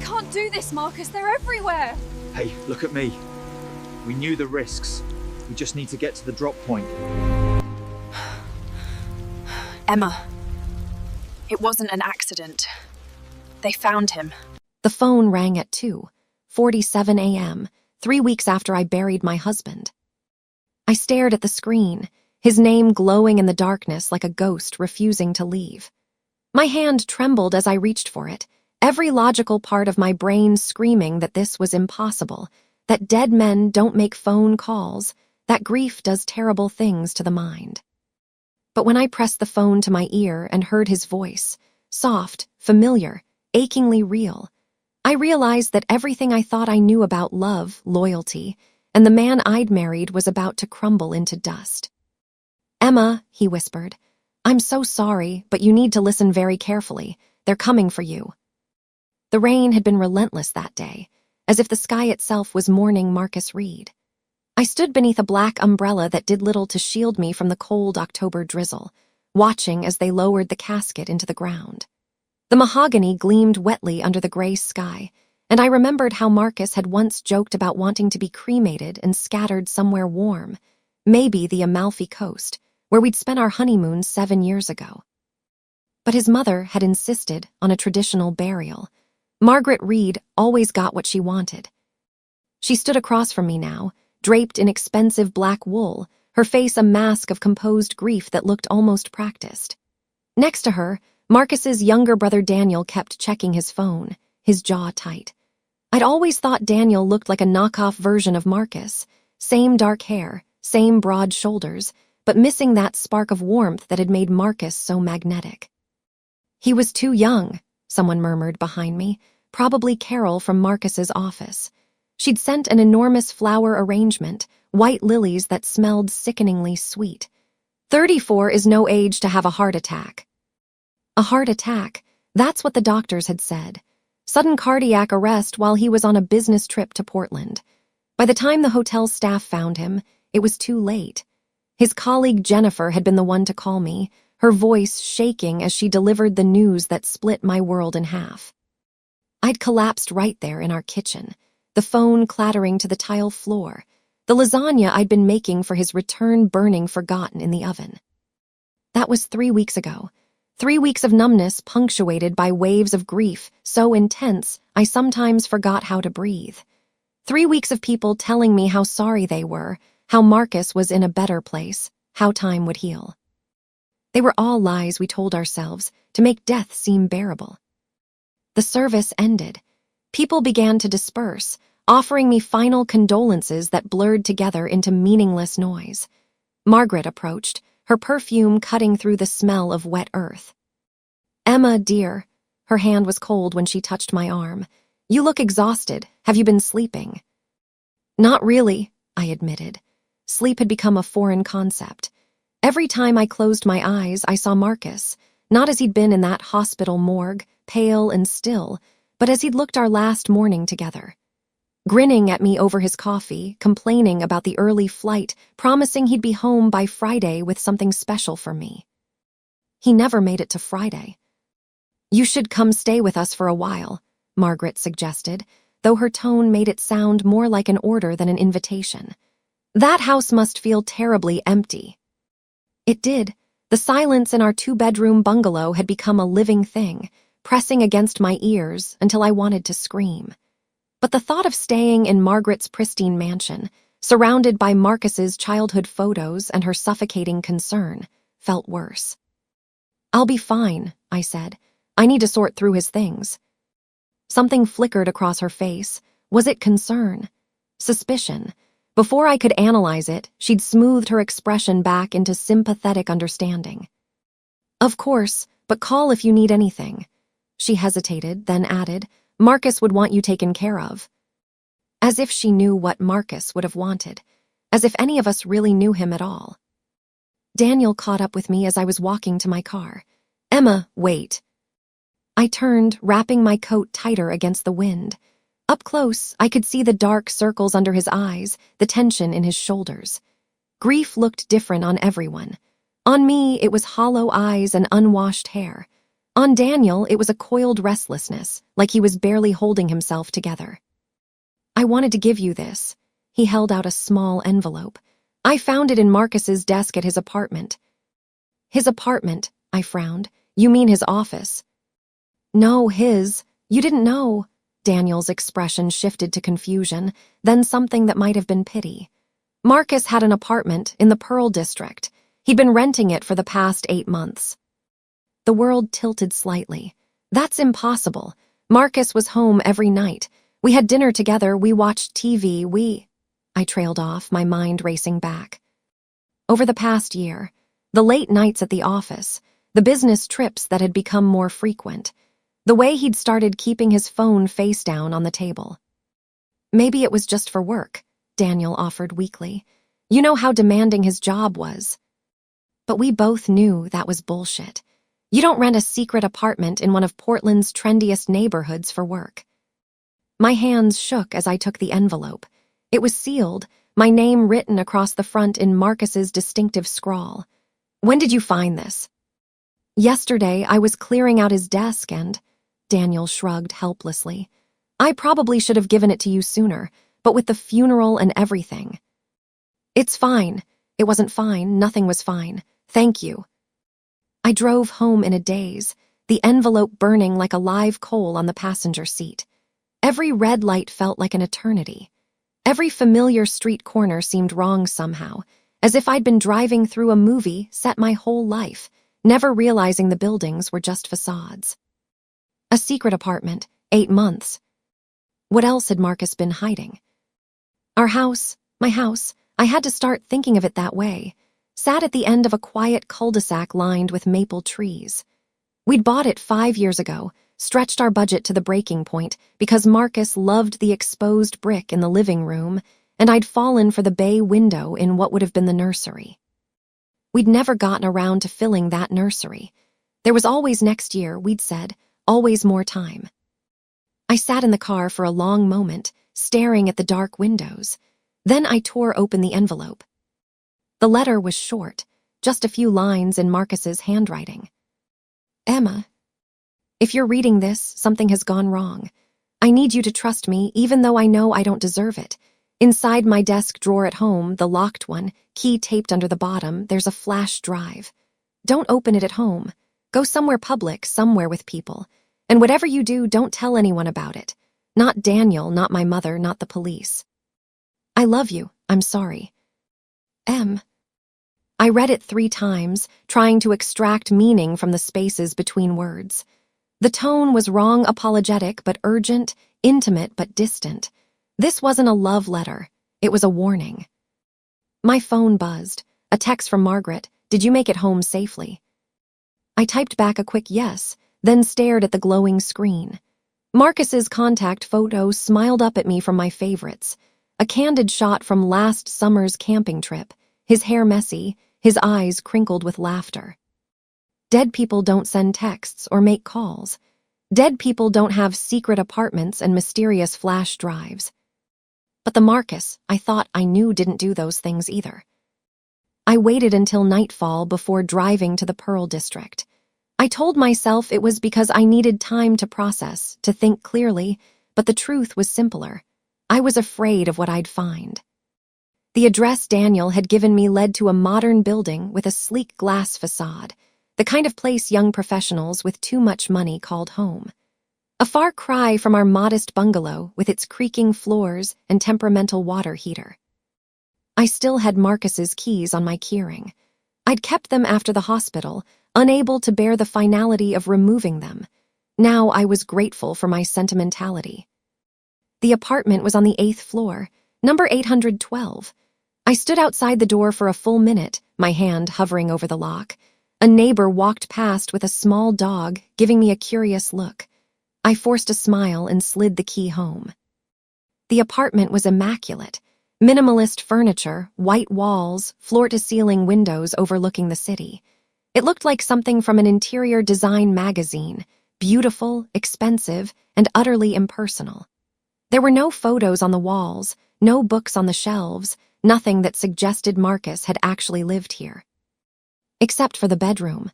can't do this, Marcus. They're everywhere. Hey, look at me. We knew the risks. We just need to get to the drop point. Emma, it wasn't an accident. They found him. The phone rang at 2:47 a.m., 3 weeks after I buried my husband. I stared at the screen, his name glowing in the darkness like a ghost refusing to leave. My hand trembled as I reached for it, every logical part of my brain screaming that this was impossible, that dead men don't make phone calls, that grief does terrible things to the mind. But when I pressed the phone to my ear and heard his voice, soft, familiar, achingly real, I realized that everything I thought I knew about love, loyalty, and the man I'd married was about to crumble into dust. "Emma," he whispered, "I'm so sorry, but you need to listen very carefully. They're coming for you." The rain had been relentless that day, as if the sky itself was mourning Marcus Reed. I stood beneath a black umbrella that did little to shield me from the cold October drizzle, watching as they lowered the casket into the ground. The mahogany gleamed wetly under the gray sky, and I remembered how Marcus had once joked about wanting to be cremated and scattered somewhere warm, maybe the Amalfi Coast, where we'd spent our honeymoon 7 years ago. But his mother had insisted on a traditional burial. Margaret Reed always got what she wanted. She stood across from me now, draped in expensive black wool, her face a mask of composed grief that looked almost practiced. Next to her, Marcus's younger brother Daniel kept checking his phone, his jaw tight. I'd always thought Daniel looked like a knockoff version of Marcus, same dark hair, same broad shoulders, but missing that spark of warmth that had made Marcus so magnetic. "He was too young," someone murmured behind me, probably Carol from Marcus's office. She'd sent an enormous flower arrangement, white lilies that smelled sickeningly sweet. 34 is no age to have a heart attack. A heart attack, that's what the doctors had said. Sudden cardiac arrest while he was on a business trip to Portland. By the time the hotel staff found him, it was too late. His colleague Jennifer had been the one to call me, her voice shaking as she delivered the news that split my world in half. I'd collapsed right there in our kitchen, the phone clattering to the tile floor, the lasagna I'd been making for his return burning forgotten in the oven. That was 3 weeks ago. 3 weeks of numbness punctuated by waves of grief so intense I sometimes forgot how to breathe. 3 weeks of people telling me how sorry they were, how Marcus was in a better place, how time would heal. They were all lies we told ourselves to make death seem bearable. The service ended. People began to disperse, offering me final condolences that blurred together into meaningless noise. Margaret approached, her perfume cutting through the smell of wet earth. "Emma, dear," her hand was cold when she touched my arm. "You look exhausted. Have you been sleeping?" "Not really," I admitted. Sleep had become a foreign concept. Every time I closed my eyes, I saw Marcus, not as he'd been in that hospital morgue, pale and still, but as he'd looked our last morning together. Grinning at me over his coffee, complaining about the early flight, promising he'd be home by Friday with something special for me. He never made it to Friday. "You should come stay with us for a while," Margaret suggested, though her tone made it sound more like an order than an invitation. "That house must feel terribly empty." It did. The silence in our 2-bedroom bungalow had become a living thing, pressing against my ears until I wanted to scream. But the thought of staying in Margaret's pristine mansion, surrounded by Marcus's childhood photos and her suffocating concern, felt worse. "I'll be fine," I said. "I need to sort through his things." Something flickered across her face. Was it concern? Suspicion? Before I could analyze it, she'd smoothed her expression back into sympathetic understanding. "Of course, but call if you need anything." She hesitated, then added, "Marcus would want you taken care of." As if she knew what Marcus would have wanted. As if any of us really knew him at all. Daniel caught up with me as I was walking to my car. "Emma, wait." I turned, wrapping my coat tighter against the wind. Up close, I could see the dark circles under his eyes, the tension in his shoulders. Grief looked different on everyone. On me, it was hollow eyes and unwashed hair. On Daniel, it was a coiled restlessness, like he was barely holding himself together. I wanted to give you this. He held out a small envelope. I found it in Marcus's desk at his apartment. His apartment, I frowned. You mean his office? No, his. You didn't know. Daniel's expression shifted to confusion, then something that might have been pity. Marcus had an apartment in the Pearl District. He'd been renting it for the past 8 months. The world tilted slightly. That's impossible. Marcus was home every night. We had dinner together, we watched TV, I trailed off, my mind racing back. Over the past year, the late nights at the office, the business trips that had become more frequent, the way he'd started keeping his phone face down on the table. Maybe it was just for work, Daniel offered weakly. You know how demanding his job was. But we both knew that was bullshit. You don't rent a secret apartment in one of Portland's trendiest neighborhoods for work. My hands shook as I took the envelope. It was sealed, my name written across the front in Marcus's distinctive scrawl. When did you find this? Yesterday, I was clearing out his desk and... Daniel shrugged helplessly. I probably should have given it to you sooner, but with the funeral and everything. It's fine. It wasn't fine. Nothing was fine. Thank you. I drove home in a daze, the envelope burning like a live coal on the passenger seat. Every red light felt like an eternity. Every familiar street corner seemed wrong somehow, as if I'd been driving through a movie set my whole life, never realizing the buildings were just facades. A secret apartment, 8 months. What else had Marcus been hiding? Our house, my house, I had to start thinking of it that way, sat at the end of a quiet cul-de-sac lined with maple trees. We'd bought it 5 years ago, stretched our budget to the breaking point because Marcus loved the exposed brick in the living room, and I'd fallen for the bay window in what would have been the nursery. We'd never gotten around to filling that nursery. There was always next year, we'd said, always more time. I sat in the car for a long moment, staring at the dark windows. Then I tore open the envelope. The letter was short, just a few lines in Marcus's handwriting. Emma, if you're reading this, something has gone wrong. I need you to trust me, even though I know I don't deserve it. Inside my desk drawer at home, the locked one, key taped under the bottom, there's a flash drive. Don't open it at home. Go somewhere public, somewhere with people. And whatever you do, don't tell anyone about it. Not Daniel, not my mother, not the police. I love you. I'm sorry. M. I read it 3 times, trying to extract meaning from the spaces between words. The tone was wrong apologetic but urgent, intimate but distant. This wasn't a love letter. It was a warning. My phone buzzed. A text from Margaret. Did you make it home safely? I typed back a quick yes, then stared at the glowing screen. Marcus's contact photo smiled up at me from my favorites. A candid shot from last summer's camping trip, his hair messy, his eyes crinkled with laughter. Dead people don't send texts or make calls. Dead people don't have secret apartments and mysterious flash drives. But the Marcus I thought I knew didn't do those things either. I waited until nightfall before driving to the Pearl District. I told myself it was because I needed time to process, to think clearly, but the truth was simpler. I was afraid of what I'd find. The address Daniel had given me led to a modern building with a sleek glass facade, the kind of place young professionals with too much money called home. A far cry from our modest bungalow with its creaking floors and temperamental water heater. I still had Marcus's keys on my keyring. I'd kept them after the hospital, unable to bear the finality of removing them. Now I was grateful for my sentimentality. The apartment was on the 8th floor, number 812. I stood outside the door for a full minute, my hand hovering over the lock. A neighbor walked past with a small dog, giving me a curious look. I forced a smile and slid the key home. The apartment was immaculate. Minimalist furniture, white walls, floor-to-ceiling windows overlooking the city. It looked like something from an interior design magazine, beautiful, expensive, and utterly impersonal. There were no photos on the walls, no books on the shelves, nothing that suggested Marcus had actually lived here. Except for the bedroom.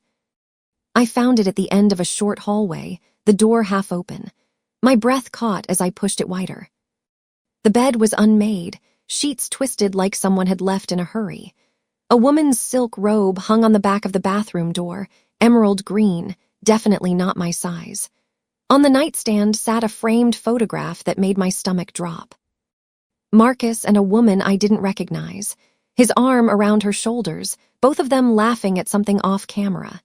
I found it at the end of a short hallway, the door half open. My breath caught as I pushed it wider. The bed was unmade, sheets twisted like someone had left in a hurry. A woman's silk robe hung on the back of the bathroom door, emerald green, definitely not my size. On the nightstand sat a framed photograph that made my stomach drop. Marcus and a woman I didn't recognize, his arm around her shoulders, both of them laughing at something off camera.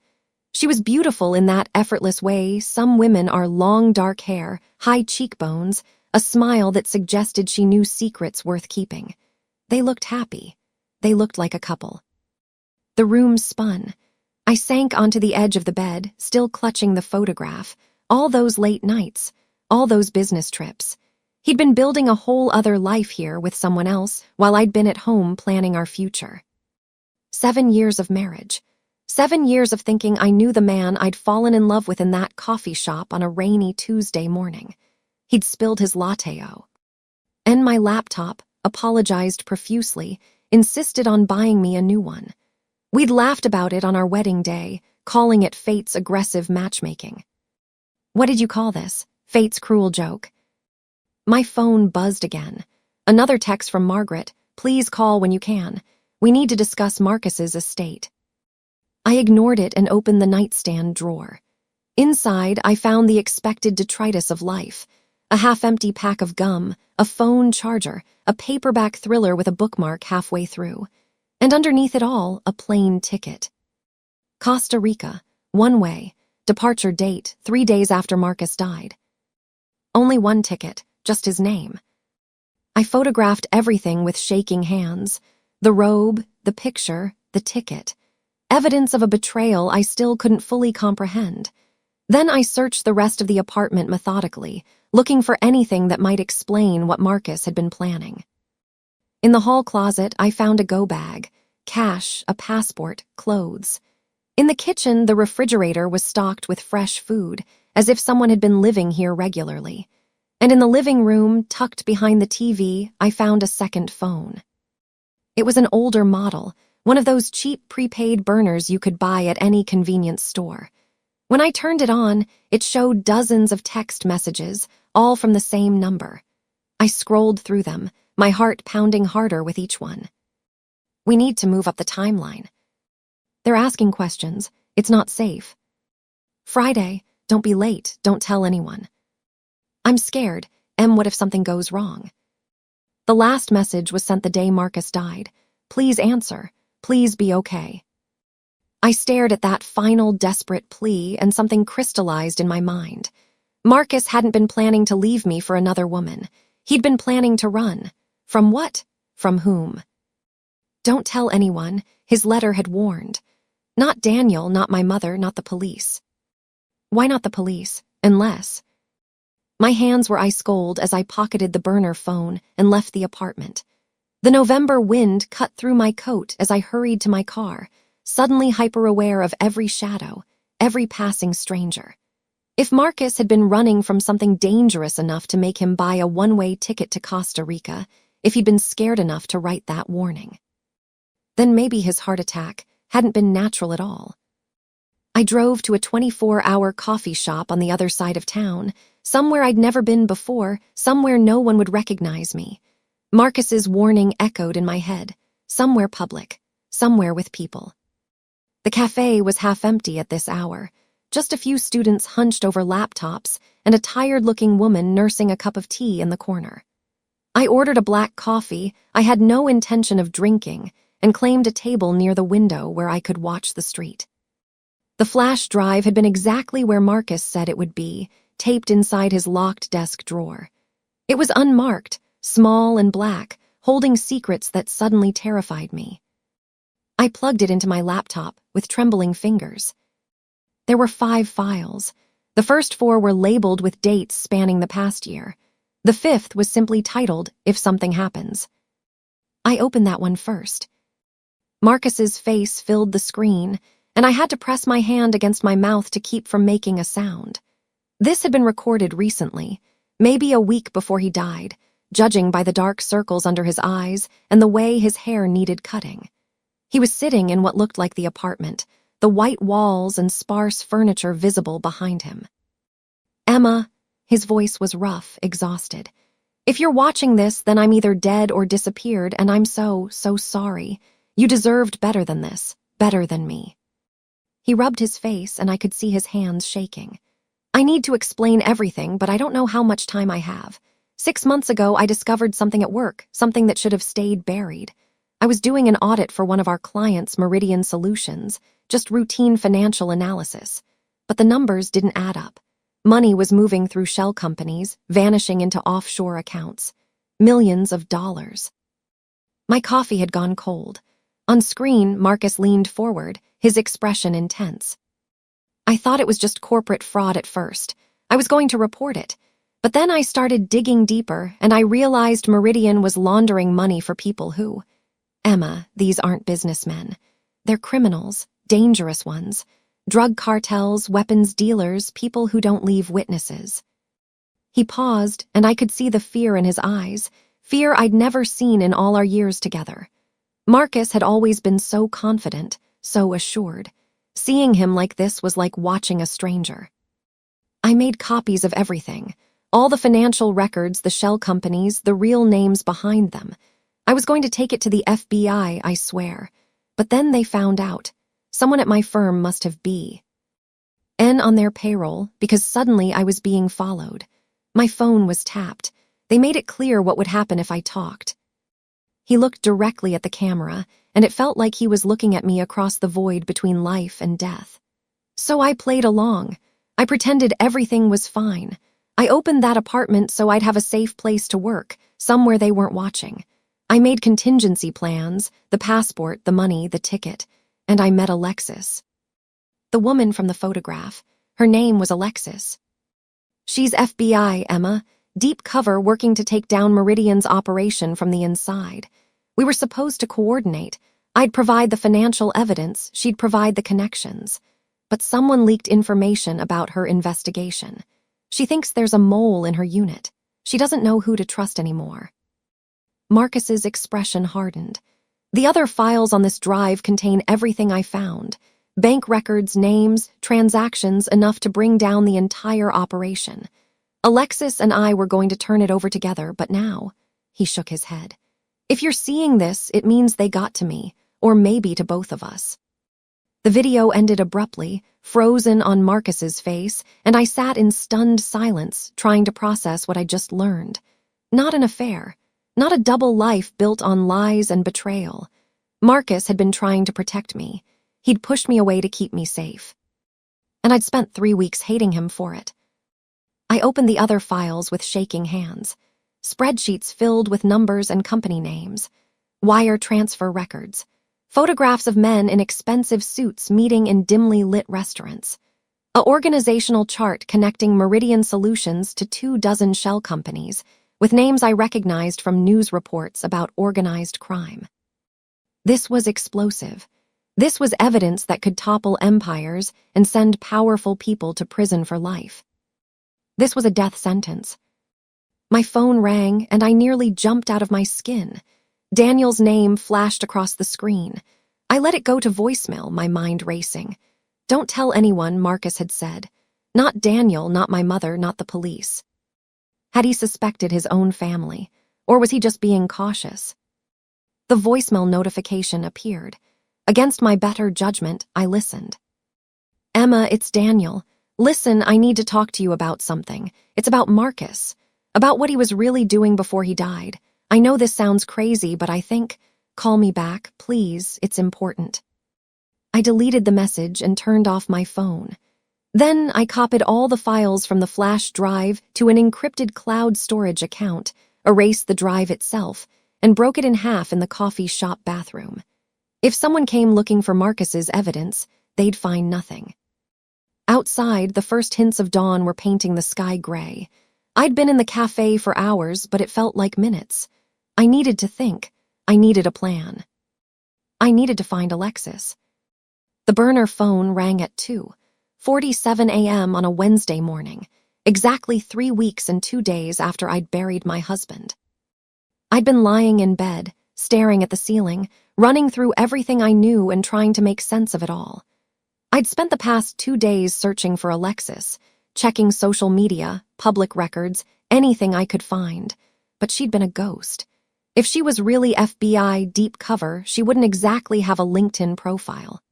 She was beautiful in that effortless way some women are: long dark hair, high cheekbones, a smile that suggested she knew secrets worth keeping. They looked happy. They looked like a couple. The room spun. I sank onto the edge of the bed, still clutching the photograph. All those late nights, all those business trips. He'd been building a whole other life here with someone else, while I'd been at home planning our future. 7 years of marriage. 7 years of thinking I knew the man I'd fallen in love with in that coffee shop on a rainy Tuesday morning. He'd spilled his latte-o. And my laptop, apologized profusely, insisted on buying me a new one. We'd laughed about it on our wedding day, calling it fate's aggressive matchmaking. What did you call this? Fate's cruel joke. My phone buzzed again. Another text from Margaret. Please call when you can. We need to discuss Marcus's estate. I ignored it and opened the nightstand drawer. Inside, I found the expected detritus of life. A half-empty pack of gum, a phone charger, a paperback thriller with a bookmark halfway through. And underneath it all, a plane ticket. Costa Rica, one way, departure date 3 days after Marcus died. Only one ticket, just his name. I photographed everything with shaking hands. The robe, the picture, the ticket. Evidence of a betrayal I still couldn't fully comprehend. Then I searched the rest of the apartment methodically, looking for anything that might explain what Marcus had been planning. In the hall closet, I found a go bag, cash, a passport, clothes. In the kitchen, the refrigerator was stocked with fresh food, as if someone had been living here regularly. And in the living room, tucked behind the TV, I found a second phone. It was an older model, one of those cheap prepaid burners you could buy at any convenience store. When I turned it on, it showed dozens of text messages, all from the same number. I scrolled through them, my heart pounding harder with each one. We need to move up the timeline. They're asking questions. It's not safe. Friday, don't be late, don't tell anyone. I'm scared. What if something goes wrong? The last message was sent the day Marcus died. Please answer. Please be okay. I stared at that final desperate plea and something crystallized in my mind. Marcus hadn't been planning to leave me for another woman. He'd been planning to run. From what? From whom? Don't tell anyone, his letter had warned. Not Daniel, not my mother, not the police. Why not the police? Unless... My hands were ice cold as I pocketed the burner phone and left the apartment. The November wind cut through my coat as I hurried to my car, suddenly hyper-aware of every shadow, every passing stranger. If Marcus had been running from something dangerous enough to make him buy a one-way ticket to Costa Rica, if he'd been scared enough to write that warning, then maybe his heart attack hadn't been natural at all. I drove to a 24-hour coffee shop on the other side of town, somewhere I'd never been before, somewhere no one would recognize me. Marcus's warning echoed in my head, somewhere public, somewhere with people. The cafe was half empty at this hour, just a few students hunched over laptops and a tired-looking woman nursing a cup of tea in the corner. I ordered a black coffee I had no intention of drinking and claimed a table near the window where I could watch the street. The flash drive had been exactly where Marcus said it would be, taped inside his locked desk drawer. It was unmarked, small and black, holding secrets that suddenly terrified me. I plugged it into my laptop with trembling fingers. There were 5 files. The first 4 were labeled with dates spanning the past year. The 5th was simply titled, If Something Happens. I opened that one first. Marcus's face filled the screen, and I had to press my hand against my mouth to keep from making a sound. This had been recorded recently, maybe a week before he died, judging by the dark circles under his eyes and the way his hair needed cutting. He was sitting in what looked like the apartment, the white walls and sparse furniture visible behind him. "Emma," his voice was rough, exhausted. "If you're watching this, then I'm either dead or disappeared, and I'm so sorry. You deserved better than this, better than me." He rubbed his face, and I could see his hands shaking. "I need to explain everything, but I don't know how much time I have. 6 months ago, I discovered something at work, something that should have stayed buried. I was doing an audit for one of our clients, Meridian Solutions, just routine financial analysis. But the numbers didn't add up. Money was moving through shell companies, vanishing into offshore accounts. Millions of dollars." My coffee had gone cold. On screen, Marcus leaned forward, his expression intense. "I thought it was just corporate fraud at first. I was going to report it. But then I started digging deeper, and I realized Meridian was laundering money for people who... Emma, these aren't businessmen. They're criminals, dangerous ones. Drug cartels, weapons dealers, people who don't leave witnesses." He paused, and I could see the fear in his eyes, fear I'd never seen in all our years together. Marcus had always been so confident, so assured. Seeing him like this was like watching a stranger. "I made copies of everything. All the financial records, the shell companies, the real names behind them. I was going to take it to the FBI, I swear. But then they found out. Someone at my firm must have been on their payroll, because suddenly I was being followed. My phone was tapped. They made it clear what would happen if I talked." He looked directly at the camera, and it felt like he was looking at me across the void between life and death. So I played along. I pretended everything was fine. I opened that apartment so I'd have a safe place to work, somewhere they weren't watching. I made contingency plans, the passport, the money, the ticket, and I met Alexis. The woman from the photograph. Her name was Alexis. "She's FBI, Emma. Deep cover working to take down Meridian's operation from the inside. We were supposed to coordinate. I'd provide the financial evidence, she'd provide the connections. But someone leaked information about her investigation. She thinks there's a mole in her unit. She doesn't know who to trust anymore." Marcus's expression hardened. "The other files on this drive contain everything I found. Bank records, names, transactions, enough to bring down the entire operation. Alexis and I were going to turn it over together, but now..." He shook his head. "If you're seeing this, it means they got to me, or maybe to both of us." The video ended abruptly, frozen on Marcus's face, and I sat in stunned silence, trying to process what I just learned. Not an affair. Not a double life built on lies and betrayal. Marcus had been trying to protect me. He'd pushed me away to keep me safe. And I'd spent 3 weeks hating him for it. I opened the other files with shaking hands. Spreadsheets filled with numbers and company names. Wire transfer records. Photographs of men in expensive suits meeting in dimly lit restaurants. A organizational chart connecting Meridian Solutions to 24 shell companies, with names I recognized from news reports about organized crime. This was explosive. This was evidence that could topple empires and send powerful people to prison for life. This was a death sentence. My phone rang, and I nearly jumped out of my skin. Daniel's name flashed across the screen. I let it go to voicemail, my mind racing. "Don't tell anyone," Marcus had said. Not Daniel, not my mother, not the police. Had he suspected his own family, or was he just being cautious? The voicemail notification appeared. Against my better judgment, I listened. "Emma, it's Daniel. Listen, I need to talk to you about something. It's about Marcus. About what he was really doing before he died. I know this sounds crazy, but I think... Call me back, please, it's important." I deleted the message and turned off my phone. Then I copied all the files from the flash drive to an encrypted cloud storage account, erased the drive itself, and broke it in half in the coffee shop bathroom. If someone came looking for Marcus's evidence, they'd find nothing. Outside, the first hints of dawn were painting the sky gray. I'd been in the cafe for hours, but it felt like minutes. I needed to think. I needed a plan. I needed to find Alexis. The burner phone rang at 2:47 a.m. on a Wednesday morning, exactly 3 weeks and 2 days after I'd buried my husband. I'd been lying in bed, staring at the ceiling, running through everything I knew and trying to make sense of it all. I'd spent the past 2 days searching for Alexis, checking social media, public records, anything I could find. But she'd been a ghost. If she was really FBI deep cover, she wouldn't exactly have a LinkedIn profile.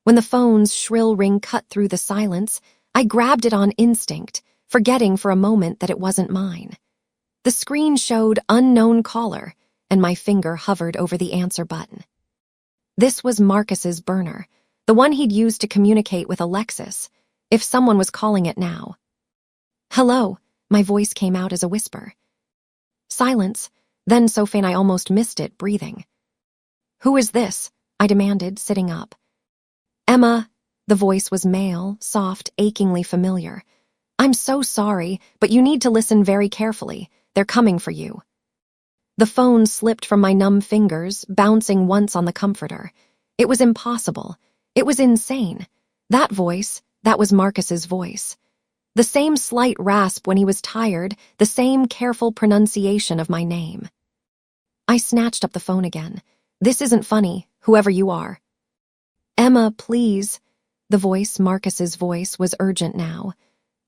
When the phone's shrill ring cut through the silence, I grabbed it on instinct, forgetting for a moment that it wasn't mine. The screen showed unknown caller, and my finger hovered over the answer button. This was Marcus's burner, the one he'd used to communicate with Alexis, if someone was calling it now. "Hello," my voice came out as a whisper. Silence, then so faint I almost missed it, breathing. "Who is this?" I demanded, sitting up. "Emma." The voice was male, soft, achingly familiar. "I'm so sorry, but you need to listen very carefully. They're coming for you." The phone slipped from my numb fingers, bouncing once on the comforter. It was impossible. It was insane. That voice, that was Marcus's voice. The same slight rasp when he was tired, the same careful pronunciation of my name. I snatched up the phone again. "This isn't funny, whoever you are." "Emma, please." The voice, Marcus's voice, was urgent now.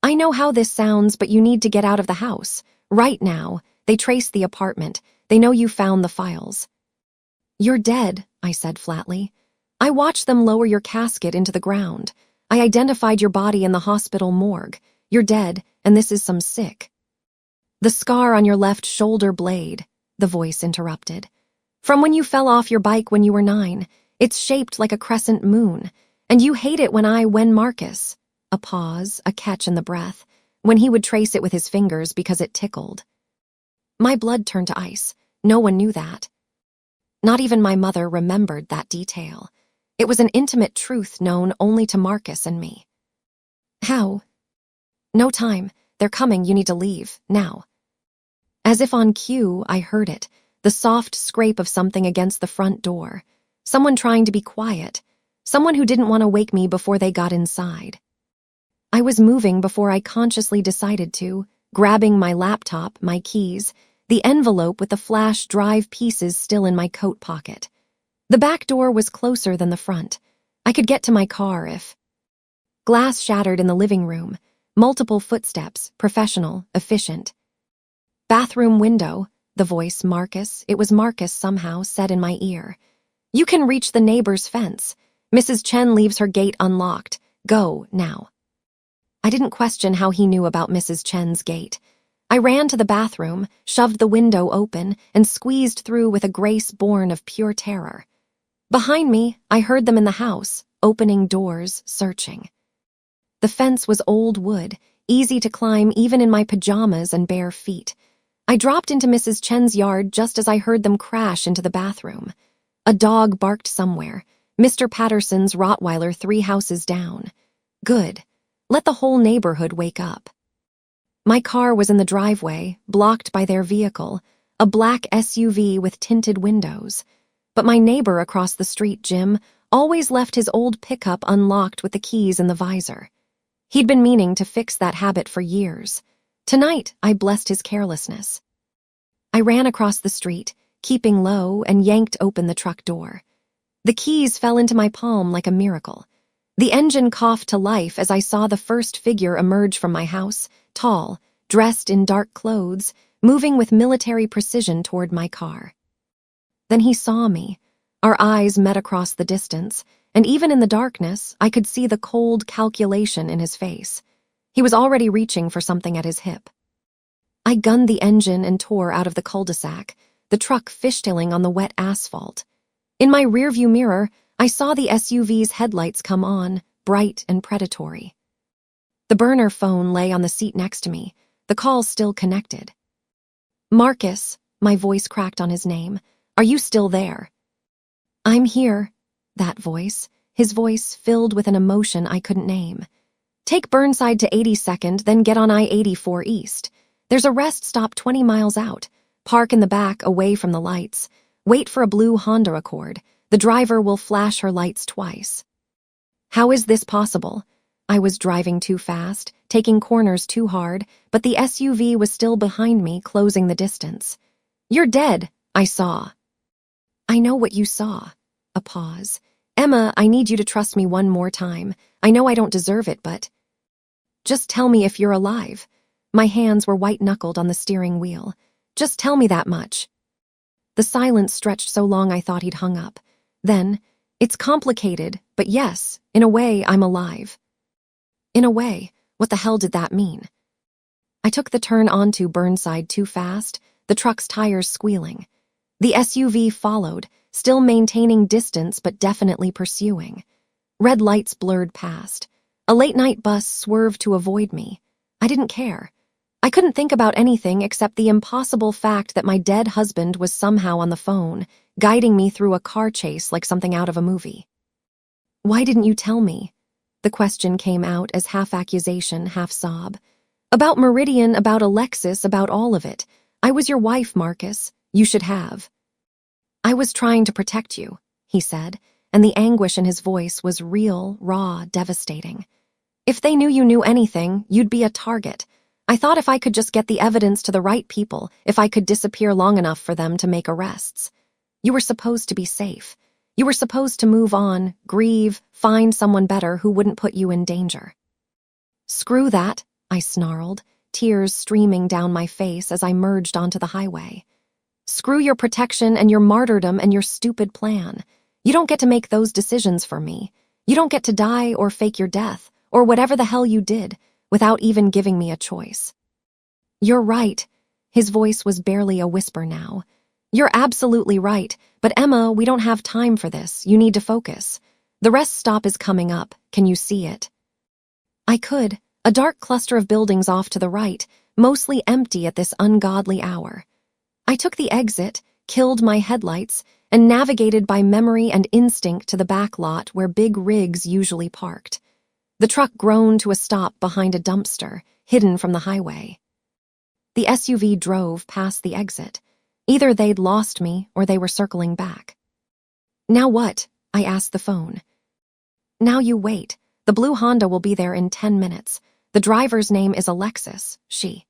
"I know how this sounds, but you need to get out of the house. Right now. They traced the apartment. They know you found the files." "You're dead," I said flatly. "I watched them lower your casket into the ground. I identified your body in the hospital morgue. You're dead, and this is some sick." "The scar on your left shoulder blade," the voice interrupted. "From when you fell off your bike when you were 9. It's shaped like a crescent moon. And you hate it when Marcus," a pause, a catch in the breath, "when he would trace it with his fingers because it tickled." My blood turned to ice. No one knew that. Not even my mother remembered that detail. It was an intimate truth known only to Marcus and me. "How?" "No time. They're coming. You need to leave. Now." As if on cue, I heard it, the soft scrape of something against the front door. Someone trying to be quiet. Someone who didn't want to wake me before they got inside. I was moving before I consciously decided to, grabbing my laptop, my keys, the envelope with the flash drive pieces still in my coat pocket. The back door was closer than the front. I could get to my car if... Glass shattered in the living room. Multiple footsteps, professional, efficient. "Bathroom window," the voice, Marcus, it was Marcus somehow, said in my ear. "You can reach the neighbor's fence. Mrs. Chen leaves her gate unlocked. Go, now." I didn't question how he knew about Mrs. Chen's gate. I ran to the bathroom, shoved the window open, and squeezed through with a grace born of pure terror. Behind me, I heard them in the house, opening doors, searching. The fence was old wood, easy to climb even in my pajamas and bare feet. I dropped into Mrs. Chen's yard just as I heard them crash into the bathroom. A dog barked somewhere. Mr. Patterson's Rottweiler 3 houses down. Good. Let the whole neighborhood wake up. My car was in the driveway, blocked by their vehicle, a black SUV with tinted windows. But my neighbor across the street, Jim, always left his old pickup unlocked with the keys in the visor. He'd been meaning to fix that habit for years. Tonight, I blessed his carelessness. I ran across the street, keeping low, and yanked open the truck door. The keys fell into my palm like a miracle. The engine coughed to life as I saw the first figure emerge from my house, tall, dressed in dark clothes, moving with military precision toward my car. Then he saw me. Our eyes met across the distance, and even in the darkness, I could see the cold calculation in his face. He was already reaching for something at his hip. I gunned the engine and tore out of the cul-de-sac, the truck fishtailing on the wet asphalt. In my rearview mirror, I saw the SUV's headlights come on, bright and predatory. The burner phone lay on the seat next to me, the call still connected. "Marcus," my voice cracked on his name, "are you still there?" "I'm here," that voice, his voice filled with an emotion I couldn't name. "Take Burnside to 82nd, then get on I-84 East. There's a rest stop 20 miles out. Park in the back, away from the lights. Wait for a blue Honda Accord. The driver will flash her lights twice." How is this possible? I was driving too fast, taking corners too hard, but the SUV was still behind me, closing the distance. "You're dead," I saw. "I know what you saw." A pause. Emma, I need you to trust me one more time. I know I don't deserve it, but just tell me if you're alive. My hands were white-knuckled on the steering wheel. Just tell me that much. The silence stretched so long I thought he'd hung up. Then, it's complicated, but yes, in a way, I'm alive. In a way, what the hell did that mean? I took the turn onto Burnside too fast, the truck's tires squealing. The SUV followed, still maintaining distance but definitely pursuing. Red lights blurred past. A late-night bus swerved to avoid me. I didn't care. I couldn't think about anything except the impossible fact that my dead husband was somehow on the phone, guiding me through a car chase like something out of a movie. Why didn't you tell me? The question came out as half accusation, half sob. About Meridian, about Alexis, about all of it. I was your wife, Marcus. You should have. I was trying to protect you, he said, and the anguish in his voice was real, raw, devastating. If they knew you knew anything, you'd be a target. I thought if I could just get the evidence to the right people, if I could disappear long enough for them to make arrests. You were supposed to be safe. You were supposed to move on, grieve, find someone better who wouldn't put you in danger. Screw that, I snarled, tears streaming down my face as I merged onto the highway. Screw your protection and your martyrdom and your stupid plan. You don't get to make those decisions for me. You don't get to die or fake your death, or whatever the hell you did, without even giving me a choice. You're right. His voice was barely a whisper now. You're absolutely right, but Emma, we don't have time for this. You need to focus. The rest stop is coming up. Can you see it? I could. A dark cluster of buildings off to the right, mostly empty at this ungodly hour. I took the exit, killed my headlights, and navigated by memory and instinct to the back lot where big rigs usually parked. The truck groaned to a stop behind a dumpster, hidden from the highway. The SUV drove past the exit. Either they'd lost me or they were circling back. Now what? I asked the phone. Now you wait. The blue Honda will be there in 10 minutes. The driver's name is Alexis, she.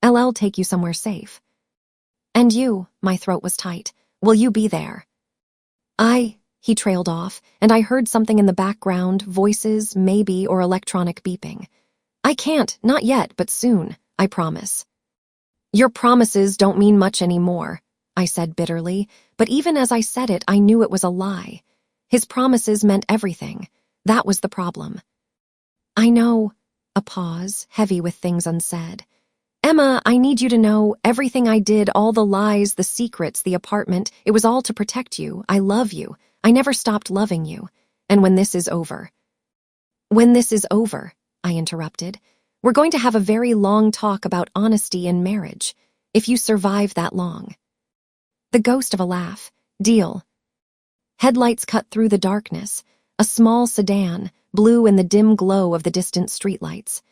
LL take you somewhere safe. And you, my throat was tight, will you be there? He trailed off, and I heard something in the background, voices, maybe, or electronic beeping. I can't, not yet, but soon, I promise. Your promises don't mean much anymore, I said bitterly, but even as I said it, I knew it was a lie. His promises meant everything. That was the problem. I know. A pause, heavy with things unsaid. Emma, I need you to know everything I did, all the lies, the secrets, the apartment, it was all to protect you. I love you. I never stopped loving you. And when this is over. When this is over, I interrupted, we're going to have a very long talk about honesty in marriage, if you survive that long. The ghost of a laugh. Deal. Headlights cut through the darkness, a small sedan, blue in the dim glow of the distant streetlights.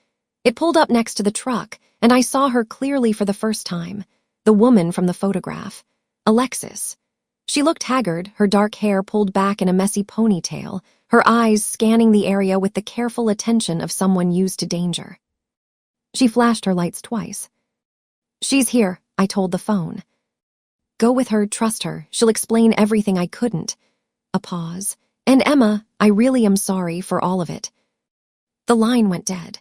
It pulled up next to the truck, and I saw her clearly for the first time, the woman from the photograph, Alexis. She looked haggard, her dark hair pulled back in a messy ponytail, her eyes scanning the area with the careful attention of someone used to danger. She flashed her lights twice. She's here, I told the phone. Go with her, trust her, she'll explain everything I couldn't. A pause. And Emma, I really am sorry for all of it. The line went dead.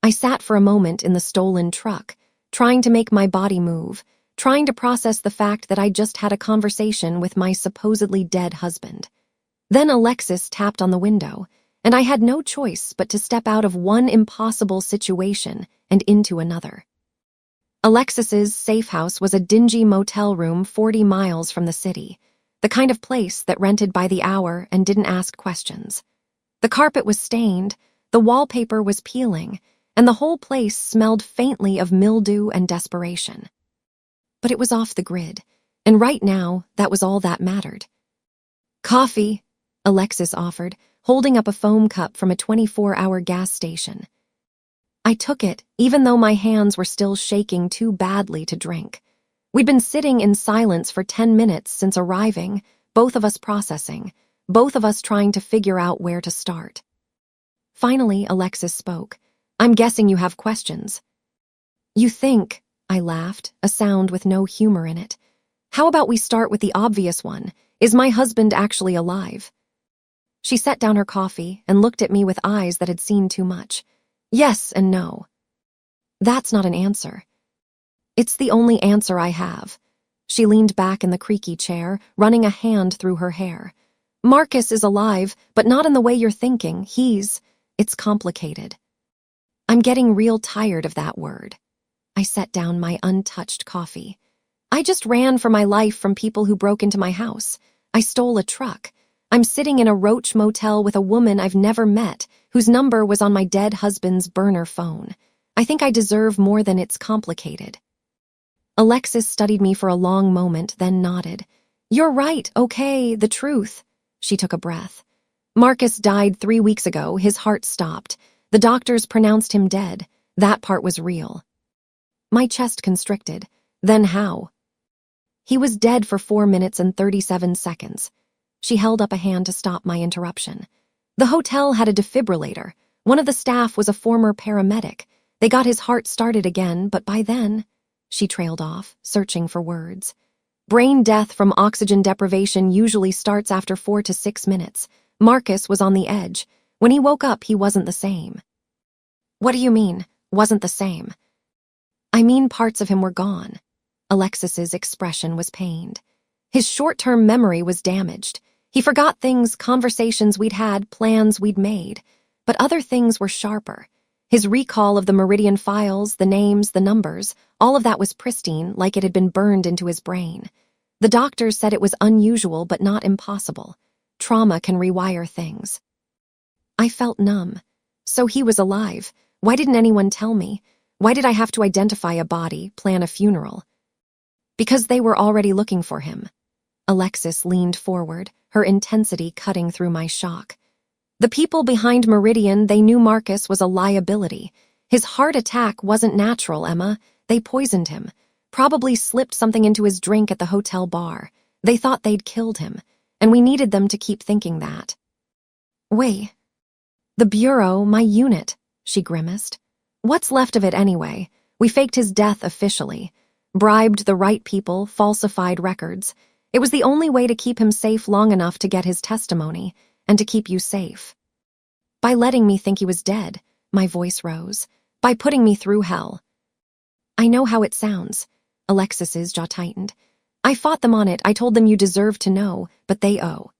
I sat for a moment in the stolen truck, trying to make my body move, trying to process the fact that I just had a conversation with my supposedly dead husband. Then Alexis tapped on the window, and I had no choice but to step out of one impossible situation and into another. Alexis's safe house was a dingy motel room 40 miles from the city, the kind of place that rented by the hour and didn't ask questions. The carpet was stained, the wallpaper was peeling, and the whole place smelled faintly of mildew and desperation. But it was off the grid, and right now, that was all that mattered. Coffee, Alexis offered, holding up a foam cup from a 24-hour gas station. I took it, even though my hands were still shaking too badly to drink. We'd been sitting in silence for 10 minutes since arriving, both of us processing, both of us trying to figure out where to start. Finally, Alexis spoke. I'm guessing you have questions. You think, I laughed, a sound with no humor in it. How about we start with the obvious one? Is my husband actually alive? She set down her coffee and looked at me with eyes that had seen too much. Yes and no. That's not an answer. It's the only answer I have. She leaned back in the creaky chair, running a hand through her hair. Marcus is alive, but not in the way you're thinking. It's complicated. I'm getting real tired of that word. I set down my untouched coffee. I just ran for my life from people who broke into my house. I stole a truck. I'm sitting in a roach motel with a woman I've never met, whose number was on my dead husband's burner phone. I think I deserve more than it's complicated. Alexis studied me for a long moment, then nodded. You're right, okay, the truth. She took a breath. Marcus died 3 weeks ago. His heart stopped. The doctors pronounced him dead. That part was real. My chest constricted. Then how? He was dead for 4 minutes and 37 seconds. She held up a hand to stop my interruption. The hotel had a defibrillator. One of the staff was a former paramedic. They got his heart started again, but by then... She trailed off, searching for words. Brain death from oxygen deprivation usually starts after 4 to 6 minutes. Marcus was on the edge. When he woke up, he wasn't the same. What do you mean, wasn't the same? I mean parts of him were gone. Alexis's expression was pained. His short-term memory was damaged. He forgot things, conversations we'd had, plans we'd made. But other things were sharper. His recall of the Meridian files, the names, the numbers, all of that was pristine, like it had been burned into his brain. The doctors said it was unusual but not impossible. Trauma can rewire things. I felt numb. So he was alive. Why didn't anyone tell me? Why did I have to identify a body, plan a funeral? Because they were already looking for him. Alexis leaned forward, her intensity cutting through my shock. The people behind Meridian, they knew Marcus was a liability. His heart attack wasn't natural, Emma. They poisoned him. Probably slipped something into his drink at the hotel bar. They thought they'd killed him, and we needed them to keep thinking that. Wait. The Bureau, my unit, she grimaced. What's left of it anyway? We faked his death officially. Bribed the right people, falsified records. It was the only way to keep him safe long enough to get his testimony, and to keep you safe. By letting me think he was dead, my voice rose. By putting me through hell. I know how it sounds. Alexis's jaw tightened. I fought them on it. I told them you deserve to know, but they owe.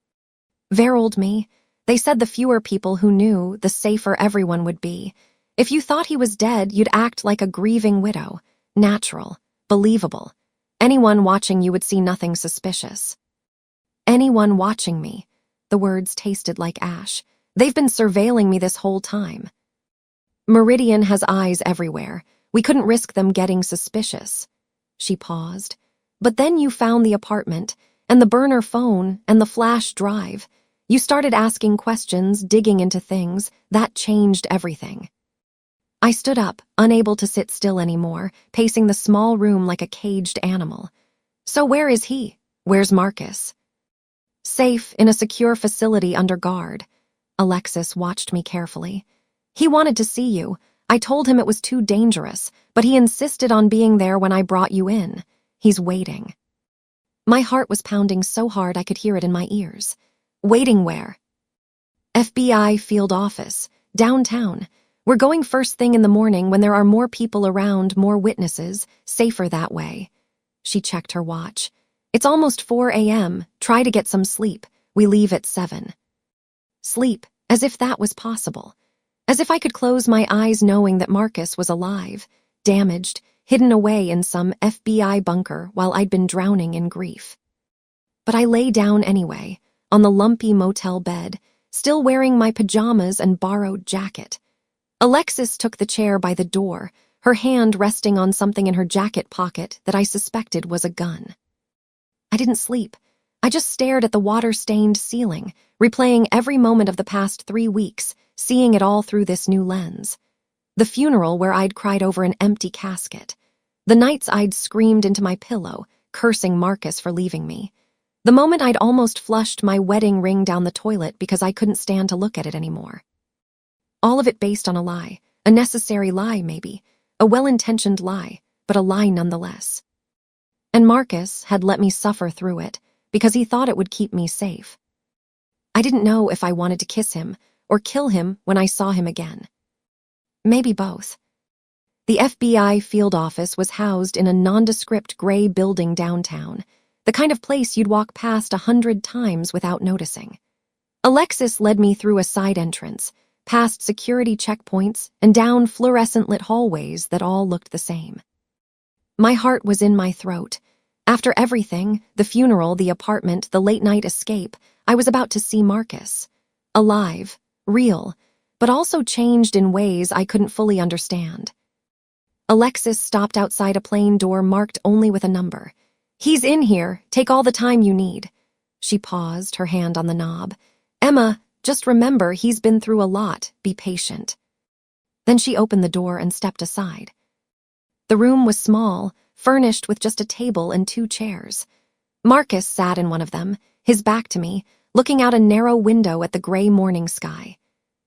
Verold me. They said the fewer people who knew, the safer everyone would be. If you thought he was dead, you'd act like a grieving widow. Natural. Believable. Anyone watching you would see nothing suspicious. Anyone watching me. The words tasted like ash. They've been surveilling me this whole time. Meridian has eyes everywhere. We couldn't risk them getting suspicious. She paused. But then you found the apartment, and the burner phone, and the flash drive. You started asking questions, digging into things. That changed everything. I stood up, unable to sit still anymore, pacing the small room like a caged animal. So where is he? Where's Marcus? Safe, in a secure facility under guard. Alexis watched me carefully. He wanted to see you. I told him it was too dangerous, but he insisted on being there when I brought you in. He's waiting. My heart was pounding so hard I could hear it in my ears. Waiting where? FBI field office, downtown. We're going first thing in the morning when there are more people around, more witnesses, safer that way. She checked her watch. It's almost 4 a.m. Try to get some sleep. We leave at 7. Sleep, as if that was possible. As if I could close my eyes knowing that Marcus was alive, damaged, hidden away in some FBI bunker while I'd been drowning in grief. But I lay down anyway, on the lumpy motel bed, still wearing my pajamas and borrowed jacket. Alexis took the chair by the door, her hand resting on something in her jacket pocket that I suspected was a gun. I didn't sleep. I just stared at the water-stained ceiling, replaying every moment of the past 3 weeks, seeing it all through this new lens. The funeral where I'd cried over an empty casket. The nights I'd screamed into my pillow, cursing Marcus for leaving me. The moment I'd almost flushed my wedding ring down the toilet because I couldn't stand to look at it anymore. All of it based on a lie, a necessary lie maybe, a well-intentioned lie, but a lie nonetheless. And Marcus had let me suffer through it because he thought it would keep me safe. I didn't know if I wanted to kiss him or kill him when I saw him again. Maybe both. The FBI field office was housed in a nondescript gray building downtown, the kind of place you'd walk past 100 times without noticing. Alexis led me through a side entrance, past security checkpoints, and down fluorescent-lit hallways that all looked the same. My heart was in my throat. After everything, the funeral, the apartment, the late-night escape, I was about to see Marcus. Alive, real, but also changed in ways I couldn't fully understand. Alexis stopped outside a plain door marked only with a number. "He's in here. Take all the time you need." She paused, her hand on the knob. "Emma, just remember he's been through a lot. Be patient." Then she opened the door and stepped aside. The room was small, furnished with just a table and 2 chairs. Marcus sat in one of them, his back to me, looking out a narrow window at the gray morning sky.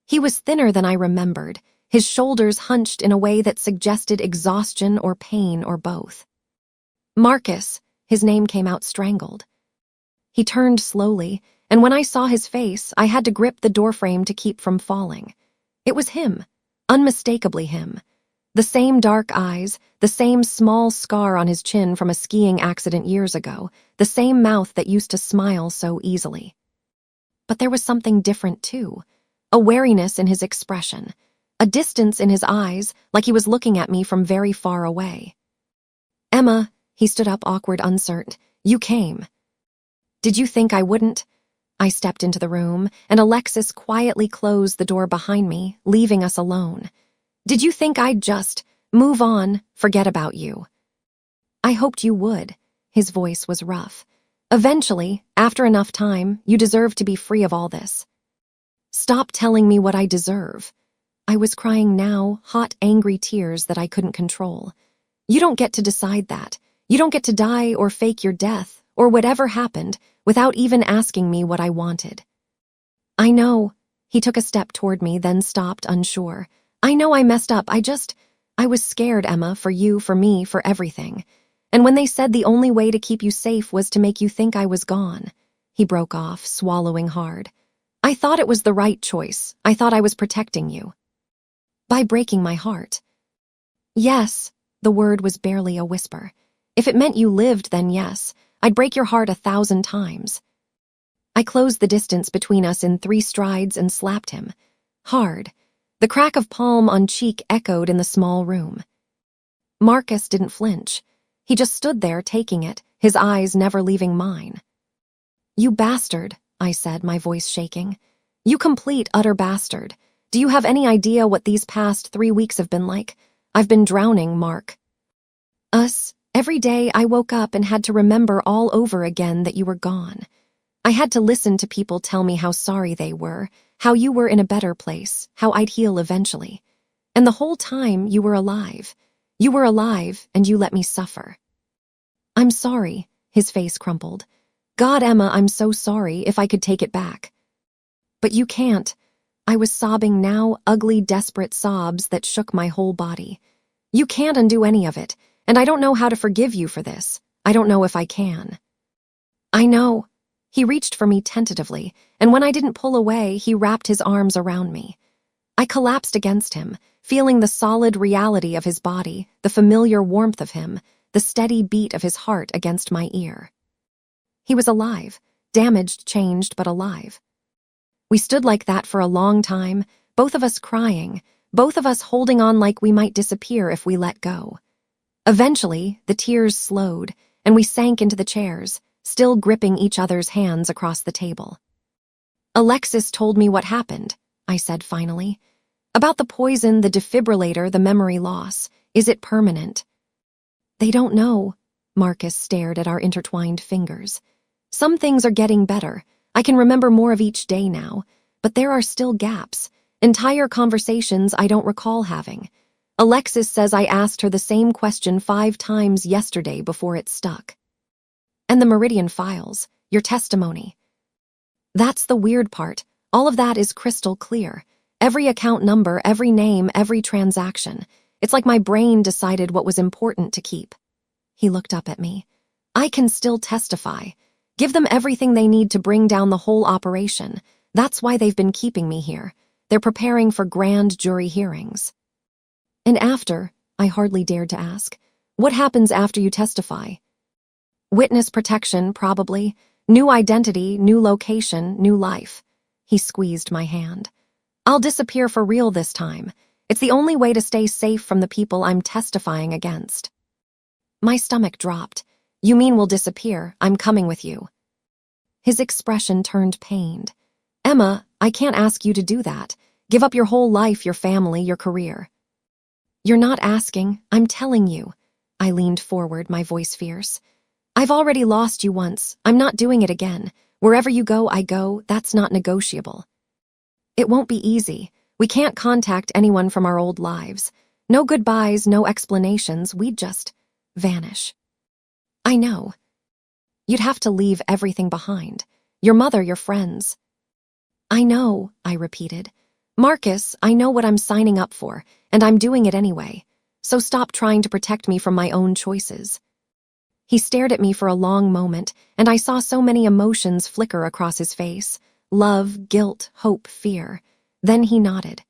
He was thinner than I remembered, his shoulders hunched in a way that suggested exhaustion or pain or both. Marcus, his name came out strangled. He turned slowly, and when I saw his face, I had to grip the doorframe to keep from falling. It was him, unmistakably him. The same dark eyes, the same small scar on his chin from a skiing accident years ago, the same mouth that used to smile so easily. But there was something different too, a wariness in his expression, a distance in his eyes, like he was looking at me from very far away. "Emma," he stood up, awkward, uncertain. "You came." "Did you think I wouldn't?" I stepped into the room, and Alexis quietly closed the door behind me, leaving us alone. "Did you think I'd just move on, forget about you?" "I hoped you would." His voice was rough. "Eventually, after enough time, you deserve to be free of all this." "Stop telling me what I deserve." I was crying now, hot, angry tears that I couldn't control. "You don't get to decide that. You don't get to die or fake your death, or whatever happened, without even asking me what I wanted." "I know." He took a step toward me, then stopped, unsure. "I know I messed up. I was scared, Emma, for you, for me, for everything. And when they said the only way to keep you safe was to make you think I was gone." He broke off, swallowing hard. "I thought it was the right choice. I thought I was protecting you." "By breaking my heart." "Yes." The word was barely a whisper. "If it meant you lived, then yes. I'd break your heart 1,000 times." I closed the distance between us in 3 strides and slapped him. Hard. The crack of palm on cheek echoed in the small room. Marcus didn't flinch. He just stood there taking it, his eyes never leaving mine. "You bastard," I said, my voice shaking. "You complete, utter bastard. Do you have any idea what these past 3 weeks have been like? I've been drowning, Mark. Every day I woke up and had to remember all over again that you were gone. I had to listen to people tell me how sorry they were, how you were in a better place, how I'd heal eventually. And the whole time you were alive. You were alive, and you let me suffer." "I'm sorry," his face crumpled. "God, Emma, I'm so sorry, if I could take it back." "But you can't." I was sobbing now, ugly, desperate sobs that shook my whole body. "You can't undo any of it, and I don't know how to forgive you for this. I don't know if I can." "I know." He reached for me tentatively, and when I didn't pull away, he wrapped his arms around me. I collapsed against him, feeling the solid reality of his body, the familiar warmth of him, the steady beat of his heart against my ear. He was alive, damaged, changed, but alive. We stood like that for a long time, both of us crying, both of us holding on like we might disappear if we let go. Eventually, the tears slowed, and we sank into the chairs, still gripping each other's hands across the table. "Alexis told me what happened," I said finally. "About the poison, the defibrillator, the memory loss. Is it permanent?" "They don't know." Marcus stared at our intertwined fingers. "Some things are getting better. I can remember more of each day now, but there are still gaps, entire conversations I don't recall having. Alexis says I asked her the same question 5 times yesterday before it stuck. And the Meridian files, your testimony. That's the weird part. All of that is crystal clear. Every account number, every name, every transaction. It's like my brain decided what was important to keep." He looked up at me. "I can still testify. Give them everything they need to bring down the whole operation. That's why they've been keeping me here. They're preparing for grand jury hearings. And after, I hardly dared to ask, what happens after you testify? Witness protection, probably. New identity, new location, new life. He squeezed my hand. I'll disappear for real this time. It's the only way to stay safe from the people I'm testifying against. My stomach dropped. You mean we'll disappear? I'm coming with you. His expression turned pained. Emma, I can't ask you to do that. Give up your whole life, your family, your career. You're not asking, I'm telling you. I leaned forward, my voice fierce. I've already lost you once. I'm not doing it again. Wherever you go, I go. That's not negotiable. It won't be easy. We can't contact anyone from our old lives. No goodbyes, no explanations. We'd just vanish. I know. You'd have to leave everything behind. Your mother, your friends. I know, I repeated. Marcus, I know what I'm signing up for, and I'm doing it anyway. So stop trying to protect me from my own choices. He stared at me for a long moment, and I saw so many emotions flicker across his face. Love, guilt, hope, fear. Then he nodded.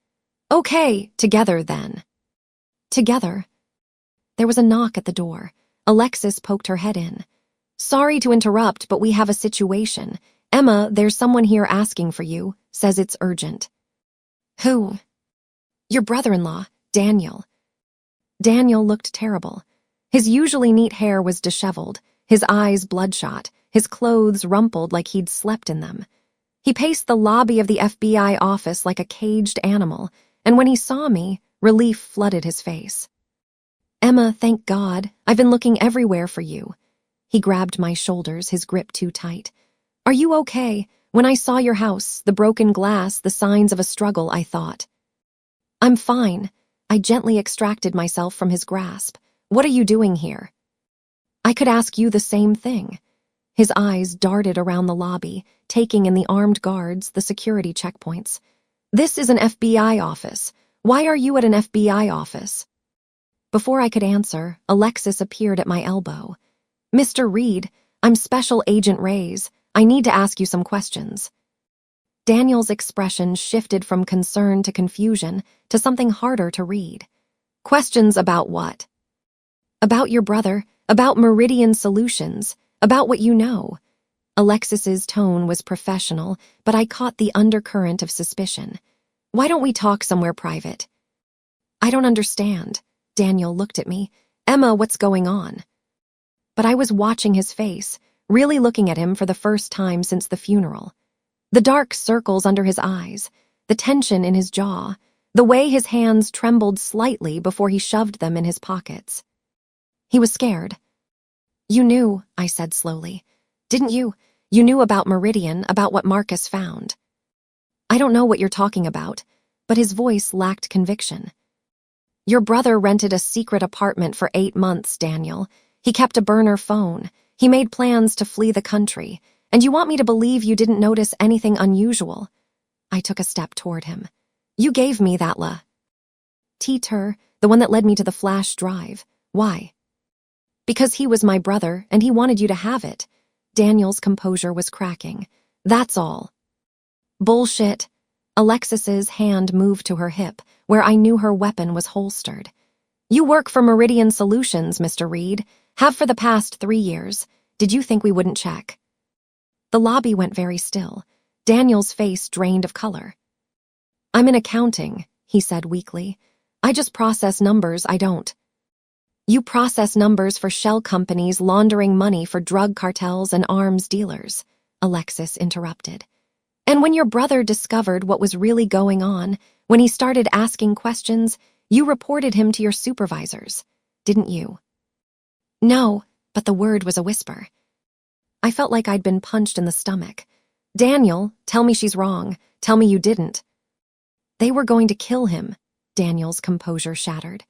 Okay, together then. Together. There was a knock at the door. Alexis poked her head in. Sorry to interrupt, but we have a situation. Emma, there's someone here asking for you. Says it's urgent. Who? Your brother-in-law, Daniel. Daniel looked terrible. His usually neat hair was disheveled, his eyes bloodshot, his clothes rumpled like he'd slept in them. He paced the lobby of the FBI office like a caged animal, and when he saw me, relief flooded his face. Emma, thank God, I've been looking everywhere for you. He grabbed my shoulders, his grip too tight. Are you okay? When I saw your house, the broken glass, the signs of a struggle, I thought. I'm fine. I gently extracted myself from his grasp. What are you doing here? I could ask you the same thing. His eyes darted around the lobby, taking in the armed guards, the security checkpoints. This is an FBI office. Why are you at an FBI office? Before I could answer, Alexis appeared at my elbow. Mr. Reed, I'm Special Agent Reyes. I need to ask you some questions. Daniel's expression shifted from concern to confusion to something harder to read. Questions about what? About your brother, about Meridian Solutions, about what you know. Alexis's tone was professional, but I caught the undercurrent of suspicion. Why don't we talk somewhere private? I don't understand. Daniel looked at me. Emma, what's going on? But I was watching his face, really looking at him for the first time since the funeral. The dark circles under his eyes, the tension in his jaw, the way his hands trembled slightly before he shoved them in his pockets. He was scared. You knew, I said slowly. Didn't you? You knew about Meridian, about what Marcus found. I don't know what you're talking about, but his voice lacked conviction. Your brother rented a secret apartment for 8 months, Daniel. He kept a burner phone. He made plans to flee the country. And you want me to believe you didn't notice anything unusual? I took a step toward him. You gave me that T-Tur, the one that led me to the flash drive. Why? Because he was my brother, and he wanted you to have it. Daniel's composure was cracking. That's all. Bullshit. Alexis's hand moved to her hip, where I knew her weapon was holstered. You work for Meridian Solutions, Mr. Reed. Have for the past 3 years. Did you think we wouldn't check? The lobby went very still. Daniel's face drained of color. I'm in accounting, he said weakly. I just process numbers, I don't. You process numbers for shell companies laundering money for drug cartels and arms dealers, Alexis interrupted. And when your brother discovered what was really going on, when he started asking questions, you reported him to your supervisors, didn't you? No, but the word was a whisper. I felt like I'd been punched in the stomach. Daniel, tell me she's wrong. Tell me you didn't. They were going to kill him. Daniel's composure shattered.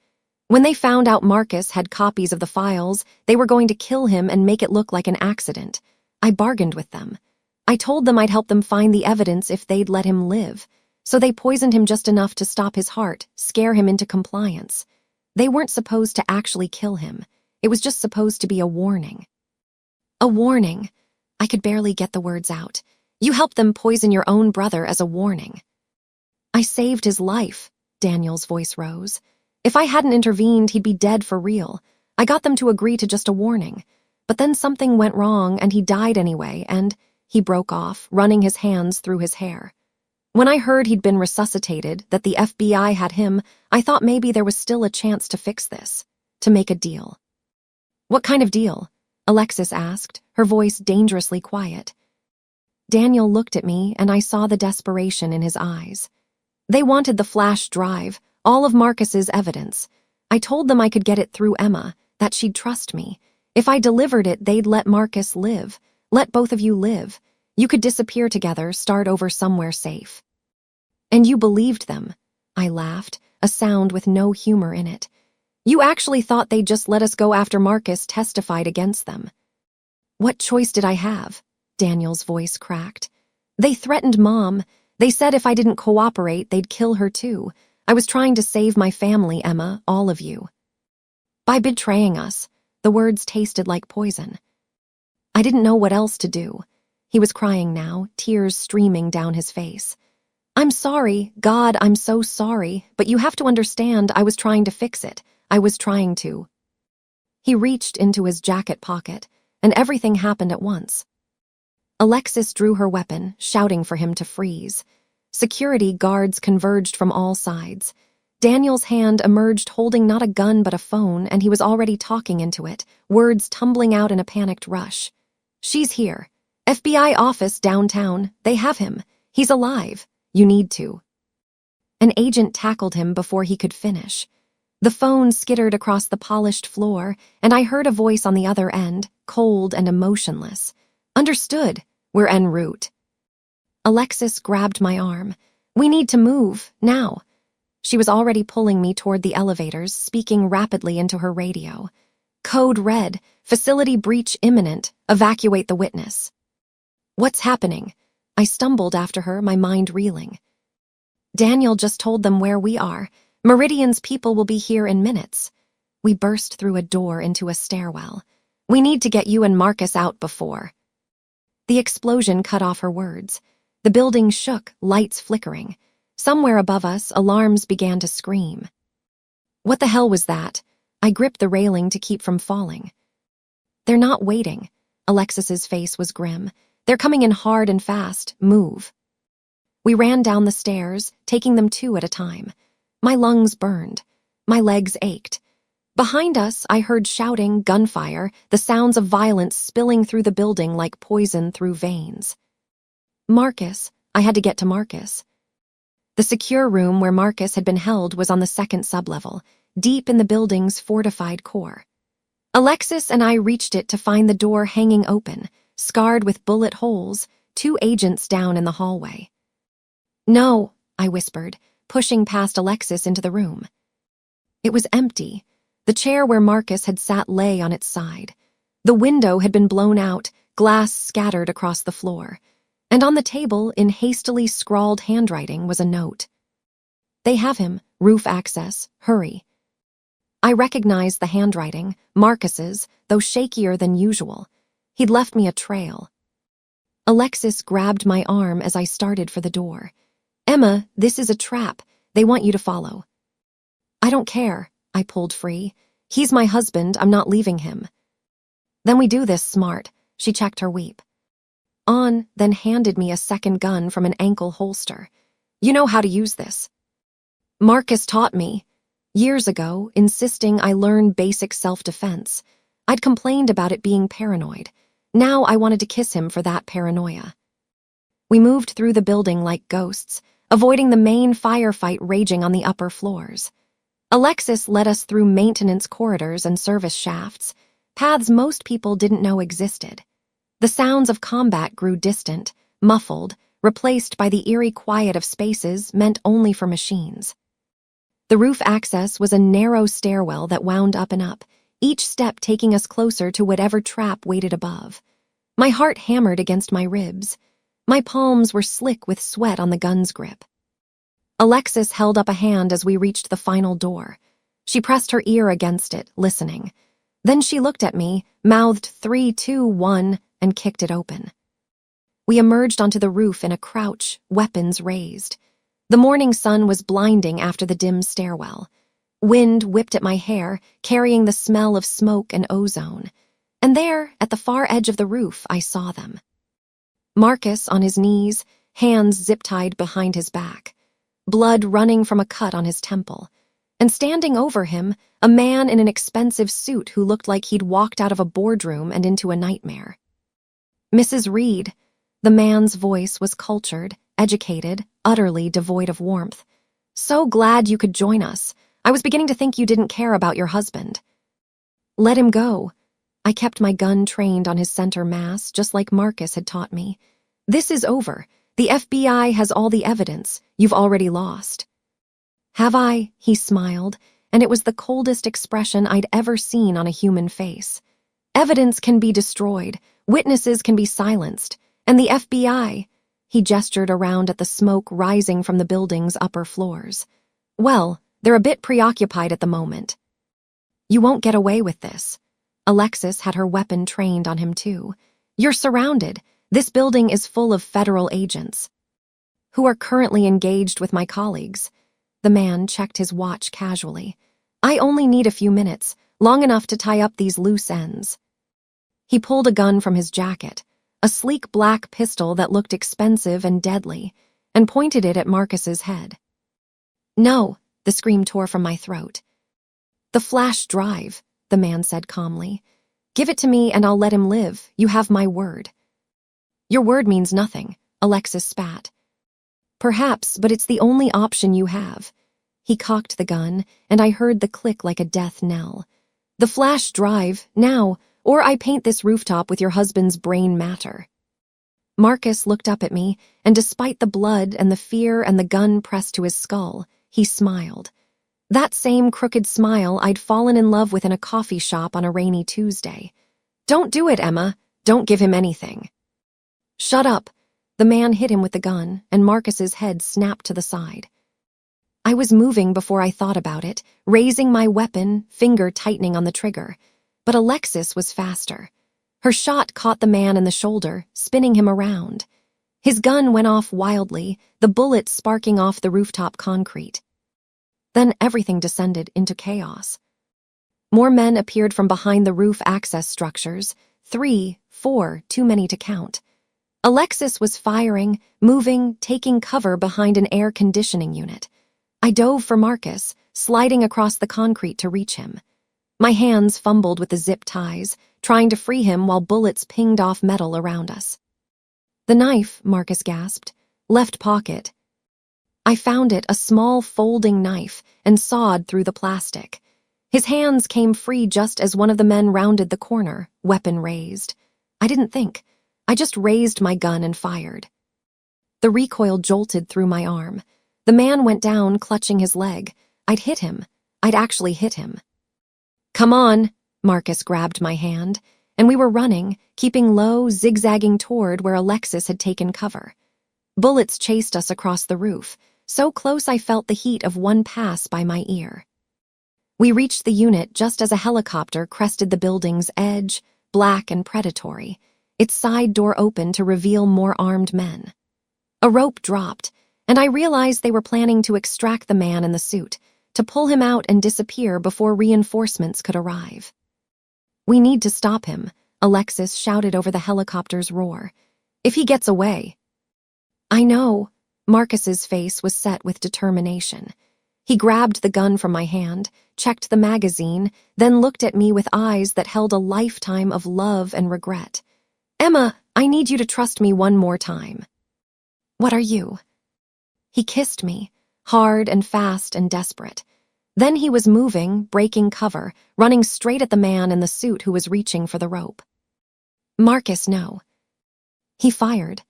When they found out Marcus had copies of the files, they were going to kill him and make it look like an accident. I bargained with them. I told them I'd help them find the evidence if they'd let him live. So they poisoned him just enough to stop his heart, scare him into compliance. They weren't supposed to actually kill him. It was just supposed to be a warning. A warning. I could barely get the words out. You helped them poison your own brother as a warning. I saved his life, Daniel's voice rose. If I hadn't intervened, he'd be dead for real. I got them to agree to just a warning. But then something went wrong and he died anyway, and he broke off, running his hands through his hair. When I heard he'd been resuscitated, that the FBI had him, I thought maybe there was still a chance to fix this, to make a deal. What kind of deal? Alexis asked, her voice dangerously quiet. Daniel looked at me and I saw the desperation in his eyes. They wanted the flash drive, all of Marcus's evidence. I told them I could get it through Emma, that she'd trust me. If I delivered it, they'd let Marcus live. Let both of you live. You could disappear together, start over somewhere safe. And you believed them. I laughed, a sound with no humor in it. You actually thought they'd just let us go after Marcus testified against them. What choice did I have? Daniel's voice cracked. They threatened Mom. They said if I didn't cooperate, they'd kill her too. I was trying to save my family, Emma, all of you. By betraying us, the words tasted like poison. I didn't know what else to do. He was crying now, tears streaming down his face. I'm sorry, God, I'm so sorry, but you have to understand I was trying to fix it. I was trying to. He reached into his jacket pocket, and everything happened at once. Alexis drew her weapon, shouting for him to freeze. Security guards converged from all sides. Daniel's hand emerged holding not a gun but a phone, and he was already talking into it, words tumbling out in a panicked rush. She's here. FBI office downtown. They have him. He's alive. You need to. An agent tackled him before he could finish. The phone skittered across the polished floor, and I heard a voice on the other end, cold and emotionless. Understood. We're en route. Alexis grabbed my arm. We need to move, now. She was already pulling me toward the elevators, speaking rapidly into her radio. Code red. Facility breach imminent. Evacuate the witness. What's happening? I stumbled after her, my mind reeling. Daniel just told them where we are. Meridian's people will be here in minutes. We burst through a door into a stairwell. We need to get you and Marcus out before. The explosion cut off her words. The building shook, lights flickering. Somewhere above us, alarms began to scream. What the hell was that? I gripped the railing to keep from falling. They're not waiting. Alexis's face was grim. They're coming in hard and fast. Move. We ran down the stairs, taking them two at a time. My lungs burned. My legs ached. Behind us, I heard shouting, gunfire, the sounds of violence spilling through the building like poison through veins. Marcus. I had to get to Marcus. The secure room where Marcus had been held was on the second sublevel, deep in the building's fortified core. Alexis and I reached it to find the door hanging open, scarred with bullet holes, 2 agents down in the hallway. No, I whispered, pushing past Alexis into the room. It was empty. The chair where Marcus had sat lay on its side. The window had been blown out, glass scattered across the floor. And on the table, in hastily scrawled handwriting, was a note. They have him. Roof access. Hurry. I recognized the handwriting, Marcus's, though shakier than usual. He'd left me a trail. Alexis grabbed my arm as I started for the door. Emma, this is a trap. They want you to follow. I don't care. I pulled free. He's my husband. I'm not leaving him. Then we do this smart. She checked her weep. Then handed me a second gun from an ankle holster. You know how to use this. Marcus taught me. Years ago, insisting I learn basic self-defense. I'd complained about it being paranoid. Now I wanted to kiss him for that paranoia. We moved through the building like ghosts, avoiding the main firefight raging on the upper floors. Alexis led us through maintenance corridors and service shafts, paths most people didn't know existed. The sounds of combat grew distant, muffled, replaced by the eerie quiet of spaces meant only for machines. The roof access was a narrow stairwell that wound up and up, each step taking us closer to whatever trap waited above. My heart hammered against my ribs. My palms were slick with sweat on the gun's grip. Alexis held up a hand as we reached the final door. She pressed her ear against it, listening. Then she looked at me, mouthed 3, 2, 1, and kicked it open. We emerged onto the roof in a crouch, weapons raised. The morning sun was blinding after the dim stairwell. Wind whipped at my hair, carrying the smell of smoke and ozone. And there, at the far edge of the roof, I saw them. Marcus on his knees, hands zip-tied behind his back, blood running from a cut on his temple. And standing over him, a man in an expensive suit who looked like he'd walked out of a boardroom and into a nightmare. Mrs. Reed. The man's voice was cultured, educated, utterly devoid of warmth. So glad you could join us. I was beginning to think you didn't care about your husband. Let him go. I kept my gun trained on his center mass, just like Marcus had taught me. This is over. The FBI has all the evidence. You've already lost. Have I? He smiled, and it was the coldest expression I'd ever seen on a human face. Evidence can be destroyed, witnesses can be silenced, and the FBI, he gestured around at the smoke rising from the building's upper floors. Well, they're a bit preoccupied at the moment. You won't get away with this. Alexis had her weapon trained on him too. You're surrounded. This building is full of federal agents who are currently engaged with my colleagues. The man checked his watch casually. I only need a few minutes, long enough to tie up these loose ends. He pulled a gun from his jacket, a sleek black pistol that looked expensive and deadly, and pointed it at Marcus's head. No, the scream tore from my throat. The flash drive, the man said calmly. Give it to me and I'll let him live. You have my word. Your word means nothing, Alexis spat. Perhaps, but it's the only option you have. He cocked the gun, and I heard the click like a death knell. The flash drive, now, or I paint this rooftop with your husband's brain matter. Marcus looked up at me, and despite the blood and the fear and the gun pressed to his skull, he smiled. That same crooked smile I'd fallen in love with in a coffee shop on a rainy Tuesday. Don't do it, Emma. Don't give him anything. Shut up. The man hit him with the gun, and Marcus's head snapped to the side. I was moving before I thought about it, raising my weapon, finger tightening on the trigger. But Alexis was faster. Her shot caught the man in the shoulder, spinning him around. His gun went off wildly, the bullet sparking off the rooftop concrete. Then everything descended into chaos. More men appeared from behind the roof access structures, 3, 4, too many to count. Alexis was firing, moving, taking cover behind an air conditioning unit. I dove for Marcus, sliding across the concrete to reach him. My hands fumbled with the zip ties, trying to free him while bullets pinged off metal around us. The knife, Marcus gasped. Left pocket. I found it, a small folding knife, and sawed through the plastic. His hands came free just as one of the men rounded the corner, weapon raised. I didn't think. I just raised my gun and fired. The recoil jolted through my arm. The man went down, clutching his leg. I'd hit him. I'd actually hit him. Come on, Marcus grabbed my hand, and we were running, keeping low, zigzagging toward where Alexis had taken cover. Bullets chased us across the roof, so close I felt the heat of one pass by my ear. We reached the unit just as a helicopter crested the building's edge, black and predatory, its side door open to reveal more armed men. A rope dropped, and I realized they were planning to extract the man in the suit, to pull him out and disappear before reinforcements could arrive. We need to stop him, Alexis shouted over the helicopter's roar. If he gets away. I know. Marcus's face was set with determination. He grabbed the gun from my hand, checked the magazine, then looked at me with eyes that held a lifetime of love and regret. Emma, I need you to trust me one more time. What are you? He kissed me, hard and fast and desperate. Then he was moving, breaking cover, running straight at the man in the suit who was reaching for the rope. Marcus, no. He fired.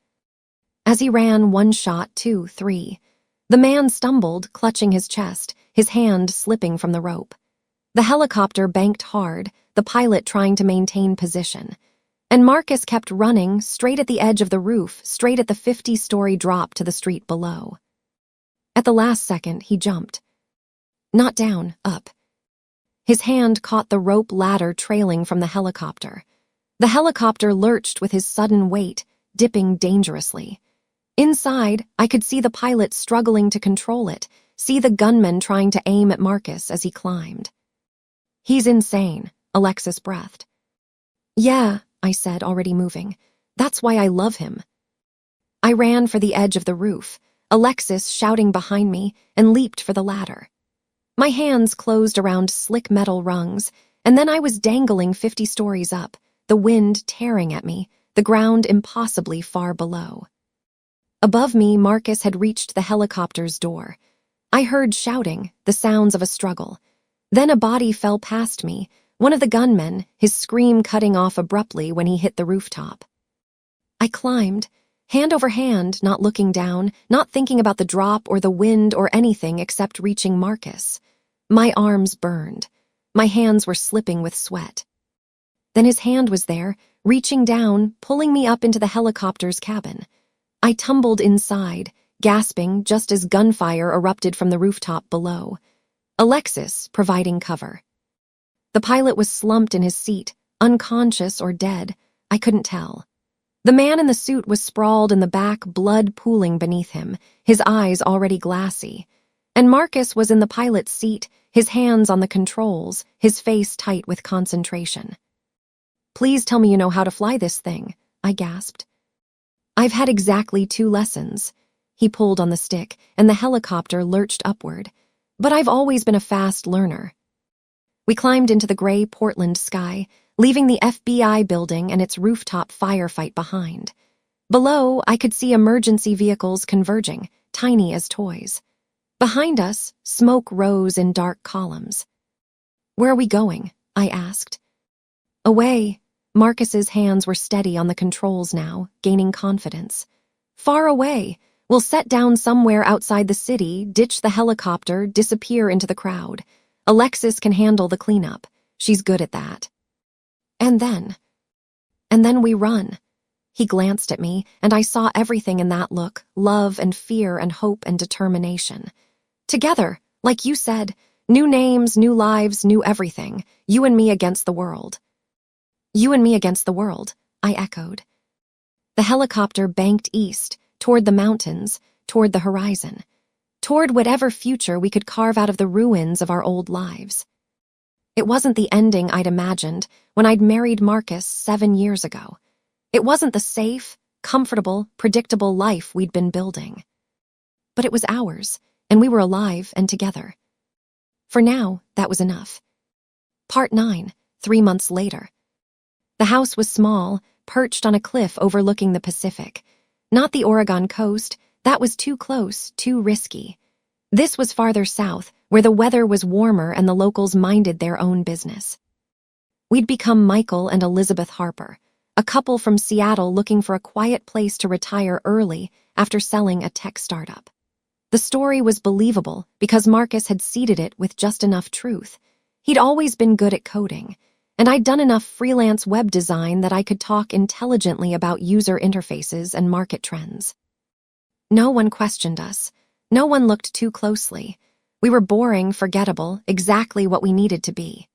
As he ran, 1 shot, 2, 3. The man stumbled, clutching his chest, his hand slipping from the rope. The helicopter banked hard, the pilot trying to maintain position. And Marcus kept running, straight at the edge of the roof, straight at the 50-story drop to the street below. At the last second, he jumped. Not down, up. His hand caught the rope ladder trailing from the helicopter. The helicopter lurched with his sudden weight, dipping dangerously. Inside, I could see the pilot struggling to control it, see the gunman trying to aim at Marcus as he climbed. "He's insane," Alexis breathed. "Yeah," I said, already moving. "That's why I love him." I ran for the edge of the roof, Alexis shouting behind me, and leaped for the ladder. My hands closed around slick metal rungs, and then I was dangling 50 stories up, the wind tearing at me, the ground impossibly far below. Above me, Marcus had reached the helicopter's door. I heard shouting, the sounds of a struggle. Then a body fell past me, one of the gunmen, his scream cutting off abruptly when he hit the rooftop. I climbed, hand over hand, not looking down, not thinking about the drop or the wind or anything except reaching Marcus. My arms burned. My hands were slipping with sweat. Then his hand was there, reaching down, pulling me up into the helicopter's cabin. I tumbled inside, gasping just as gunfire erupted from the rooftop below. Alexis providing cover. The pilot was slumped in his seat, unconscious or dead. I couldn't tell. The man in the suit was sprawled in the back, blood pooling beneath him, his eyes already glassy. And Marcus was in the pilot's seat, his hands on the controls, his face tight with concentration. "Please tell me you know how to fly this thing," I gasped. "I've had exactly 2 lessons." He pulled on the stick, and the helicopter lurched upward. "But I've always been a fast learner." We climbed into the gray Portland sky, leaving the FBI building and its rooftop firefight behind. Below, I could see emergency vehicles converging, tiny as toys. Behind us, smoke rose in dark columns. "Where are we going?" I asked. "Away." Marcus's hands were steady on the controls now, gaining confidence. "Far away. We'll set down somewhere outside the city, ditch the helicopter, disappear into the crowd. Alexis can handle the cleanup. She's good at that. And then we run." He glanced at me, and I saw everything in that look, love and fear and hope and determination. "Together, like you said, new names, new lives, new everything, you and me against the world." "You and me against the world," I echoed. The helicopter banked east, toward the mountains, toward the horizon, toward whatever future we could carve out of the ruins of our old lives. It wasn't the ending I'd imagined when I'd married Marcus 7 years ago. It wasn't the safe, comfortable, predictable life we'd been building. But it was ours, and we were alive and together. For now, that was enough. Part 9, 3 months later. The house was small, perched on a cliff overlooking the Pacific. Not the Oregon coast, that was too close, too risky. This was farther south, where the weather was warmer and the locals minded their own business. We'd become Michael and Elizabeth Harper, a couple from Seattle looking for a quiet place to retire early after selling a tech startup. The story was believable because Marcus had seeded it with just enough truth. He'd always been good at coding, and I'd done enough freelance web design that I could talk intelligently about user interfaces and market trends. No one questioned us. No one looked too closely. We were boring, forgettable, exactly what we needed to be.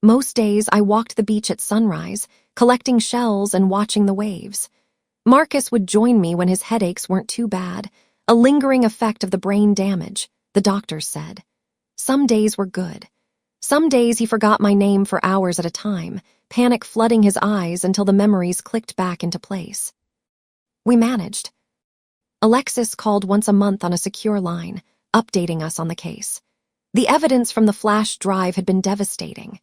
Most days I walked the beach at sunrise, collecting shells and watching the waves. Marcus would join me when his headaches weren't too bad, a lingering effect of the brain damage, the doctors said. Some days were good. Some days he forgot my name for hours at a time, panic flooding his eyes until the memories clicked back into place. We managed. Alexis called once a month on a secure line, updating us on the case. The evidence from the flash drive had been devastating.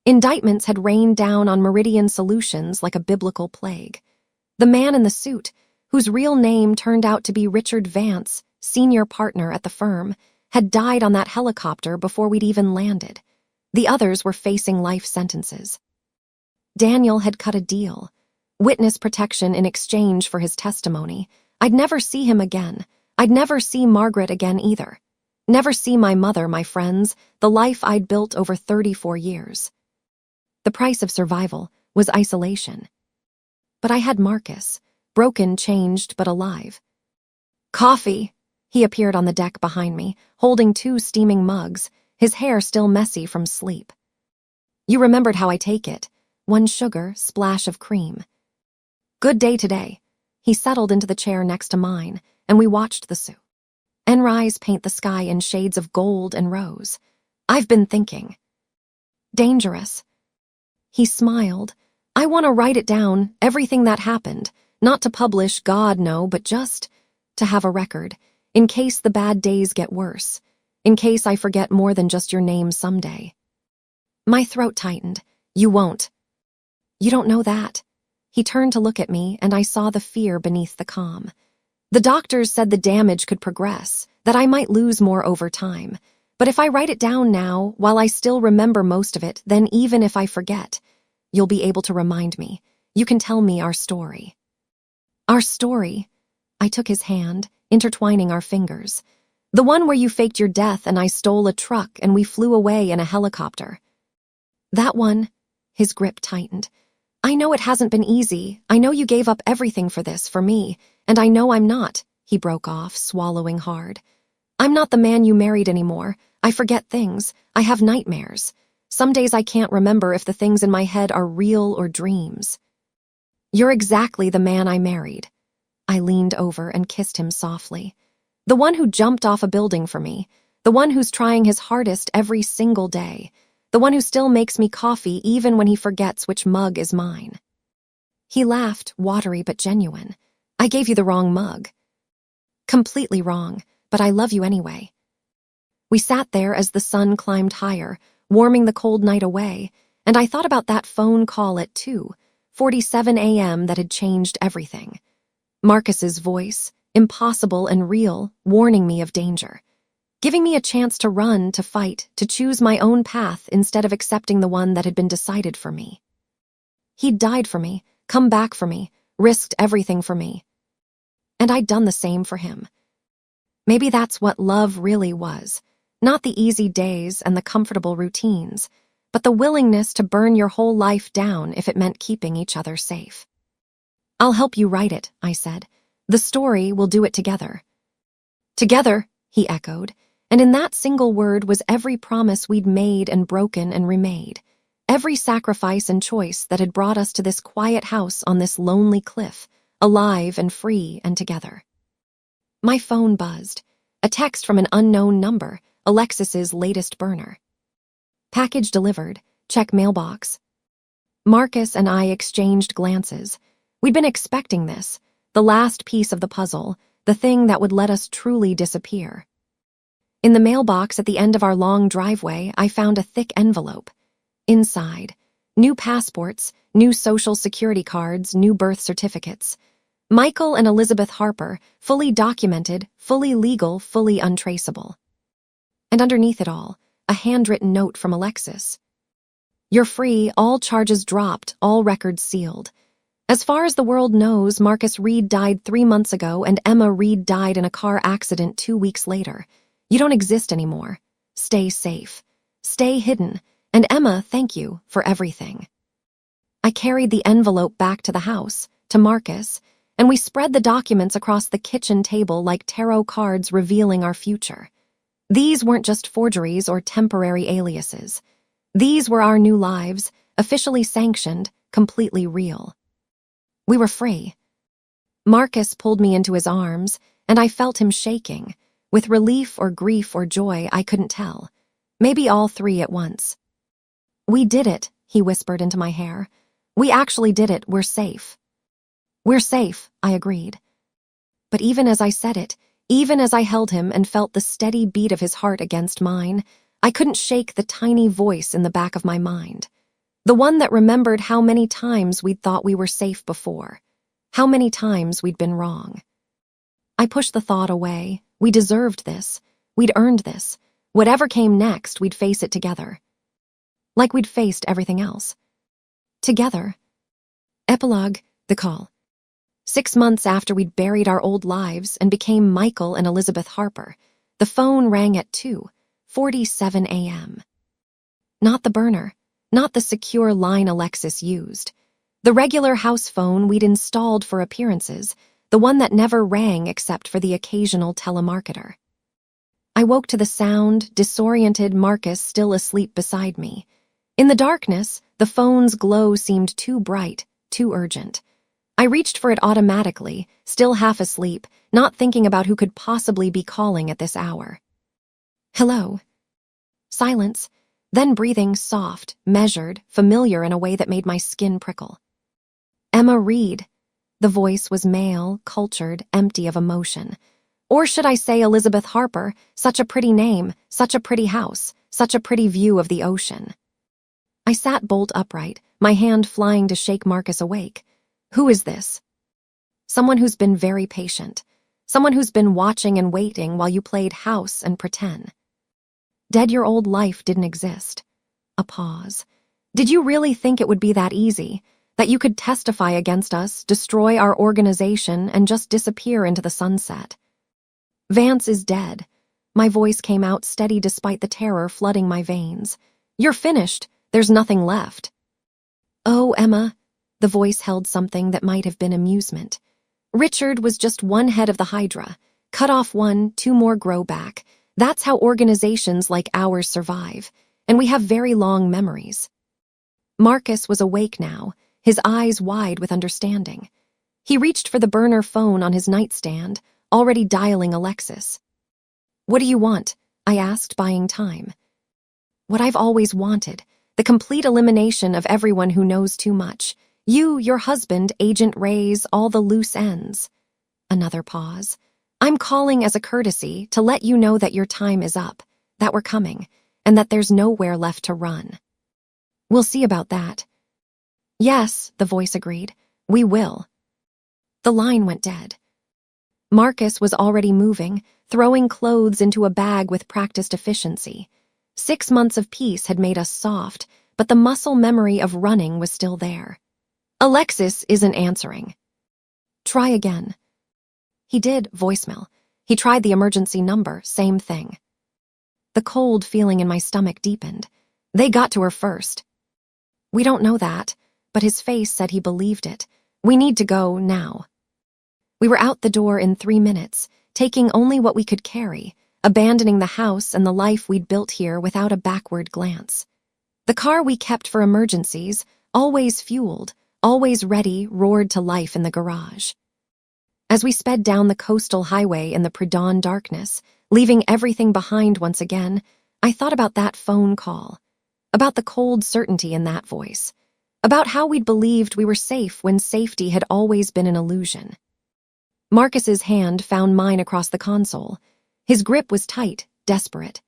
Indictments had rained down on Meridian Solutions like a biblical plague. The man in the suit, whose real name turned out to be Richard Vance, senior partner at the firm, had died on that helicopter before we'd even landed. The others were facing life sentences. Daniel had cut a deal. Witness protection in exchange for his testimony. I'd never see him again. I'd never see Margaret again either. Never see my mother, my friends, the life I'd built over 34 years. The price of survival was isolation. But I had Marcus, broken, changed, but alive. "Coffee!" He appeared on the deck behind me, holding 2 steaming mugs, his hair still messy from sleep. "You remembered how I take it. 1 sugar, splash of cream." "Good day today." He settled into the chair next to mine, and we watched the sunrise paint the sky in shades of gold and rose. I've been thinking. Dangerous. He smiled. I want to write it down, everything that happened. Not to publish, God no, but just to have a record, in case the bad days get worse, in case I forget more than just your name someday. My throat tightened. You won't. You don't know that. He turned to look at me, and I saw the fear beneath the calm. The doctors said the damage could progress, that I might lose more over time. But if I write it down now, while I still remember most of it, then even if I forget, you'll be able to remind me. You can tell me our story. Our story. I took his hand, intertwining our fingers. The one where you faked your death and I stole a truck and we flew away in a helicopter. That one. His grip tightened. I know it hasn't been easy. I know you gave up everything for this, for me. And I know I'm not. He broke off, swallowing hard. I'm not the man you married anymore. I forget things. I have nightmares. Some days I can't remember if the things in my head are real or dreams. You're exactly the man I married. I leaned over and kissed him softly. The one who jumped off a building for me. The one who's trying his hardest every single day. The one who still makes me coffee even when he forgets which mug is mine. He laughed, watery but genuine. I gave you the wrong mug. Completely wrong, but I love you anyway. We sat there as the sun climbed higher, warming the cold night away, and I thought about that phone call at 2:47 a.m. that had changed everything. Marcus's voice, impossible and real, warning me of danger. Giving me a chance to run, to fight, to choose my own path instead of accepting the one that had been decided for me. He'd died for me, come back for me, risked everything for me. And I'd done the same for him. Maybe that's what love really was. Not the easy days and the comfortable routines, but the willingness to burn your whole life down if it meant keeping each other safe. I'll help you write it, I said. The story, we'll do it together. Together, he echoed, and in that single word was every promise we'd made and broken and remade, every sacrifice and choice that had brought us to this quiet house on this lonely cliff, alive and free and together. My phone buzzed. A text from an unknown number, Alexis's latest burner. Package delivered. Check mailbox. Marcus and I exchanged glances. We'd been expecting this, the last piece of the puzzle, the thing that would let us truly disappear. In the mailbox at the end of our long driveway, I found a thick envelope. Inside, new passports, new social security cards, new birth certificates. Michael and Elizabeth Harper, fully documented, fully legal, fully untraceable. And underneath it all, a handwritten note from Alexis. You're free, all charges dropped, all records sealed. As far as the world knows, Marcus Reed died 3 months ago and Emma Reed died in a car accident 2 weeks later. You don't exist anymore. Stay safe. Stay hidden. And Emma, thank you for everything. I carried the envelope back to the house, to Marcus, and we spread the documents across the kitchen table like tarot cards revealing our future. These weren't just forgeries or temporary aliases. These were our new lives, officially sanctioned, completely real. We were free. Marcus pulled me into his arms, and I felt him shaking, with relief or grief or joy I couldn't tell. Maybe all three at once. We did it, he whispered into my hair. We actually did it, we're safe. We're safe, I agreed. But even as I said it, even as I held him and felt the steady beat of his heart against mine, I couldn't shake the tiny voice in the back of my mind. The one that remembered how many times we'd thought we were safe before. How many times we'd been wrong. I pushed the thought away. We deserved this. We'd earned this. Whatever came next, we'd face it together. Like we'd faced everything else. Together. Epilogue, the call. 6 months after we'd buried our old lives and became Michael and Elizabeth Harper, the phone rang at 2:47 a.m. Not the burner, not the secure line Alexis used. The regular house phone we'd installed for appearances, the one that never rang except for the occasional telemarketer. I woke to the sound, disoriented Marcus still asleep beside me. In the darkness, the phone's glow seemed too bright, too urgent. I reached for it automatically, still half asleep, not thinking about who could possibly be calling at this hour. Hello. Silence, then breathing soft, measured, familiar in a way that made my skin prickle. Emma Reed. The voice was male, cultured, empty of emotion. Or should I say Elizabeth Harper, such a pretty name, such a pretty house, such a pretty view of the ocean. I sat bolt upright, my hand flying to shake Marcus awake. Who is this? Someone who's been very patient. Someone who's been watching and waiting while you played house and pretend. Dead your old life didn't exist. A pause. Did you really think it would be that easy? That you could testify against us, destroy our organization, and just disappear into the sunset? Vance is dead. My voice came out steady despite the terror flooding my veins. You're finished. There's nothing left. Oh, Emma. The voice held something that might have been amusement. Richard was just one head of the Hydra. Cut off one, two more grow back. That's how organizations like ours survive, and we have very long memories. Marcus was awake now, his eyes wide with understanding. He reached for the burner phone on his nightstand, already dialing Alexis. What do you want? I asked, buying time. What I've always wanted, the complete elimination of everyone who knows too much. You, your husband, Agent Reyes, all the loose ends. Another pause. I'm calling as a courtesy to let you know that your time is up, that we're coming, and that there's nowhere left to run. We'll see about that. Yes, the voice agreed. We will. The line went dead. Marcus was already moving, throwing clothes into a bag with practiced efficiency. 6 months of peace had made us soft, but the muscle memory of running was still there. Alexis isn't answering. Try again. He did, voicemail. He tried the emergency number, same thing. The cold feeling in my stomach deepened. They got to her first. We don't know that, but his face said he believed it. We need to go now. We were out the door in 3 minutes, taking only what we could carry, abandoning the house and the life we'd built here without a backward glance. The car we kept for emergencies, always fueled, always ready, roared to life in the garage. As we sped down the coastal highway in the pre-dawn darkness, leaving everything behind once again, I thought about that phone call, about the cold certainty in that voice, about how we'd believed we were safe when safety had always been an illusion. Marcus's hand found mine across the console. His grip was tight, desperate.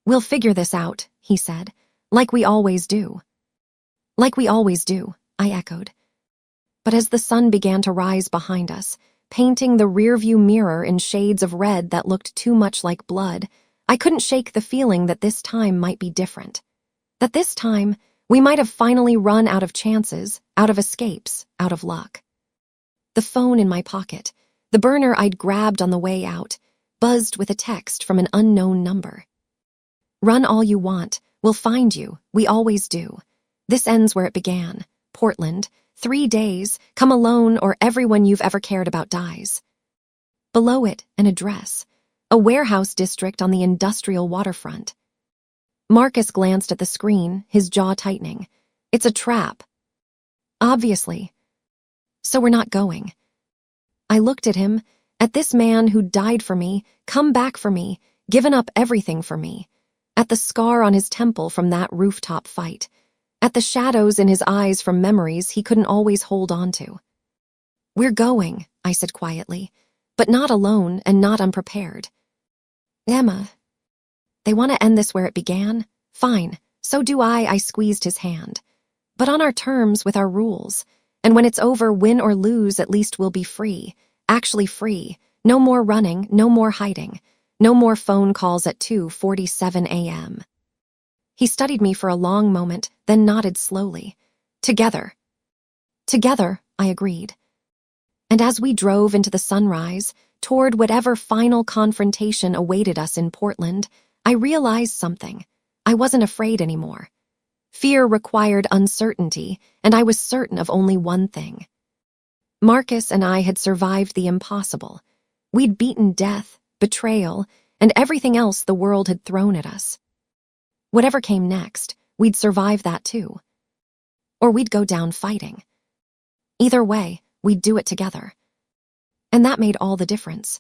We'll figure this out, he said, like we always do. Like we always do, I echoed. But as the sun began to rise behind us, painting the rearview mirror in shades of red that looked too much like blood, I couldn't shake the feeling that this time might be different. That this time, we might have finally run out of chances, out of escapes, out of luck. The phone in my pocket, the burner I'd grabbed on the way out, buzzed with a text from an unknown number. Run all you want, we'll find you, we always do. This ends where it began, Portland, 3 days, come alone or everyone you've ever cared about dies. Below it, an address, a warehouse district on the industrial waterfront. Marcus glanced at the screen, his jaw tightening. It's a trap. Obviously. So we're not going. I looked at him, at this man who died for me, come back for me, given up everything for me, at the scar on his temple from that rooftop fight, at the shadows in his eyes from memories he couldn't always hold on to. We're going, I said quietly, but not alone and not unprepared. Emma. They want to end this where it began? Fine, so do I squeezed his hand. But on our terms with our rules, and when it's over, win or lose, at least we'll be free, actually free, no more running, no more hiding, no more phone calls at 2:47 a.m. He studied me for a long moment, then nodded slowly. Together. Together, I agreed. And as we drove into the sunrise, toward whatever final confrontation awaited us in Portland, I realized something. I wasn't afraid anymore. Fear required uncertainty, and I was certain of only one thing. Marcus and I had survived the impossible. We'd beaten death, betrayal, and everything else the world had thrown at us. Whatever came next, we'd survive that too. Or we'd go down fighting. Either way, we'd do it together. And that made all the difference.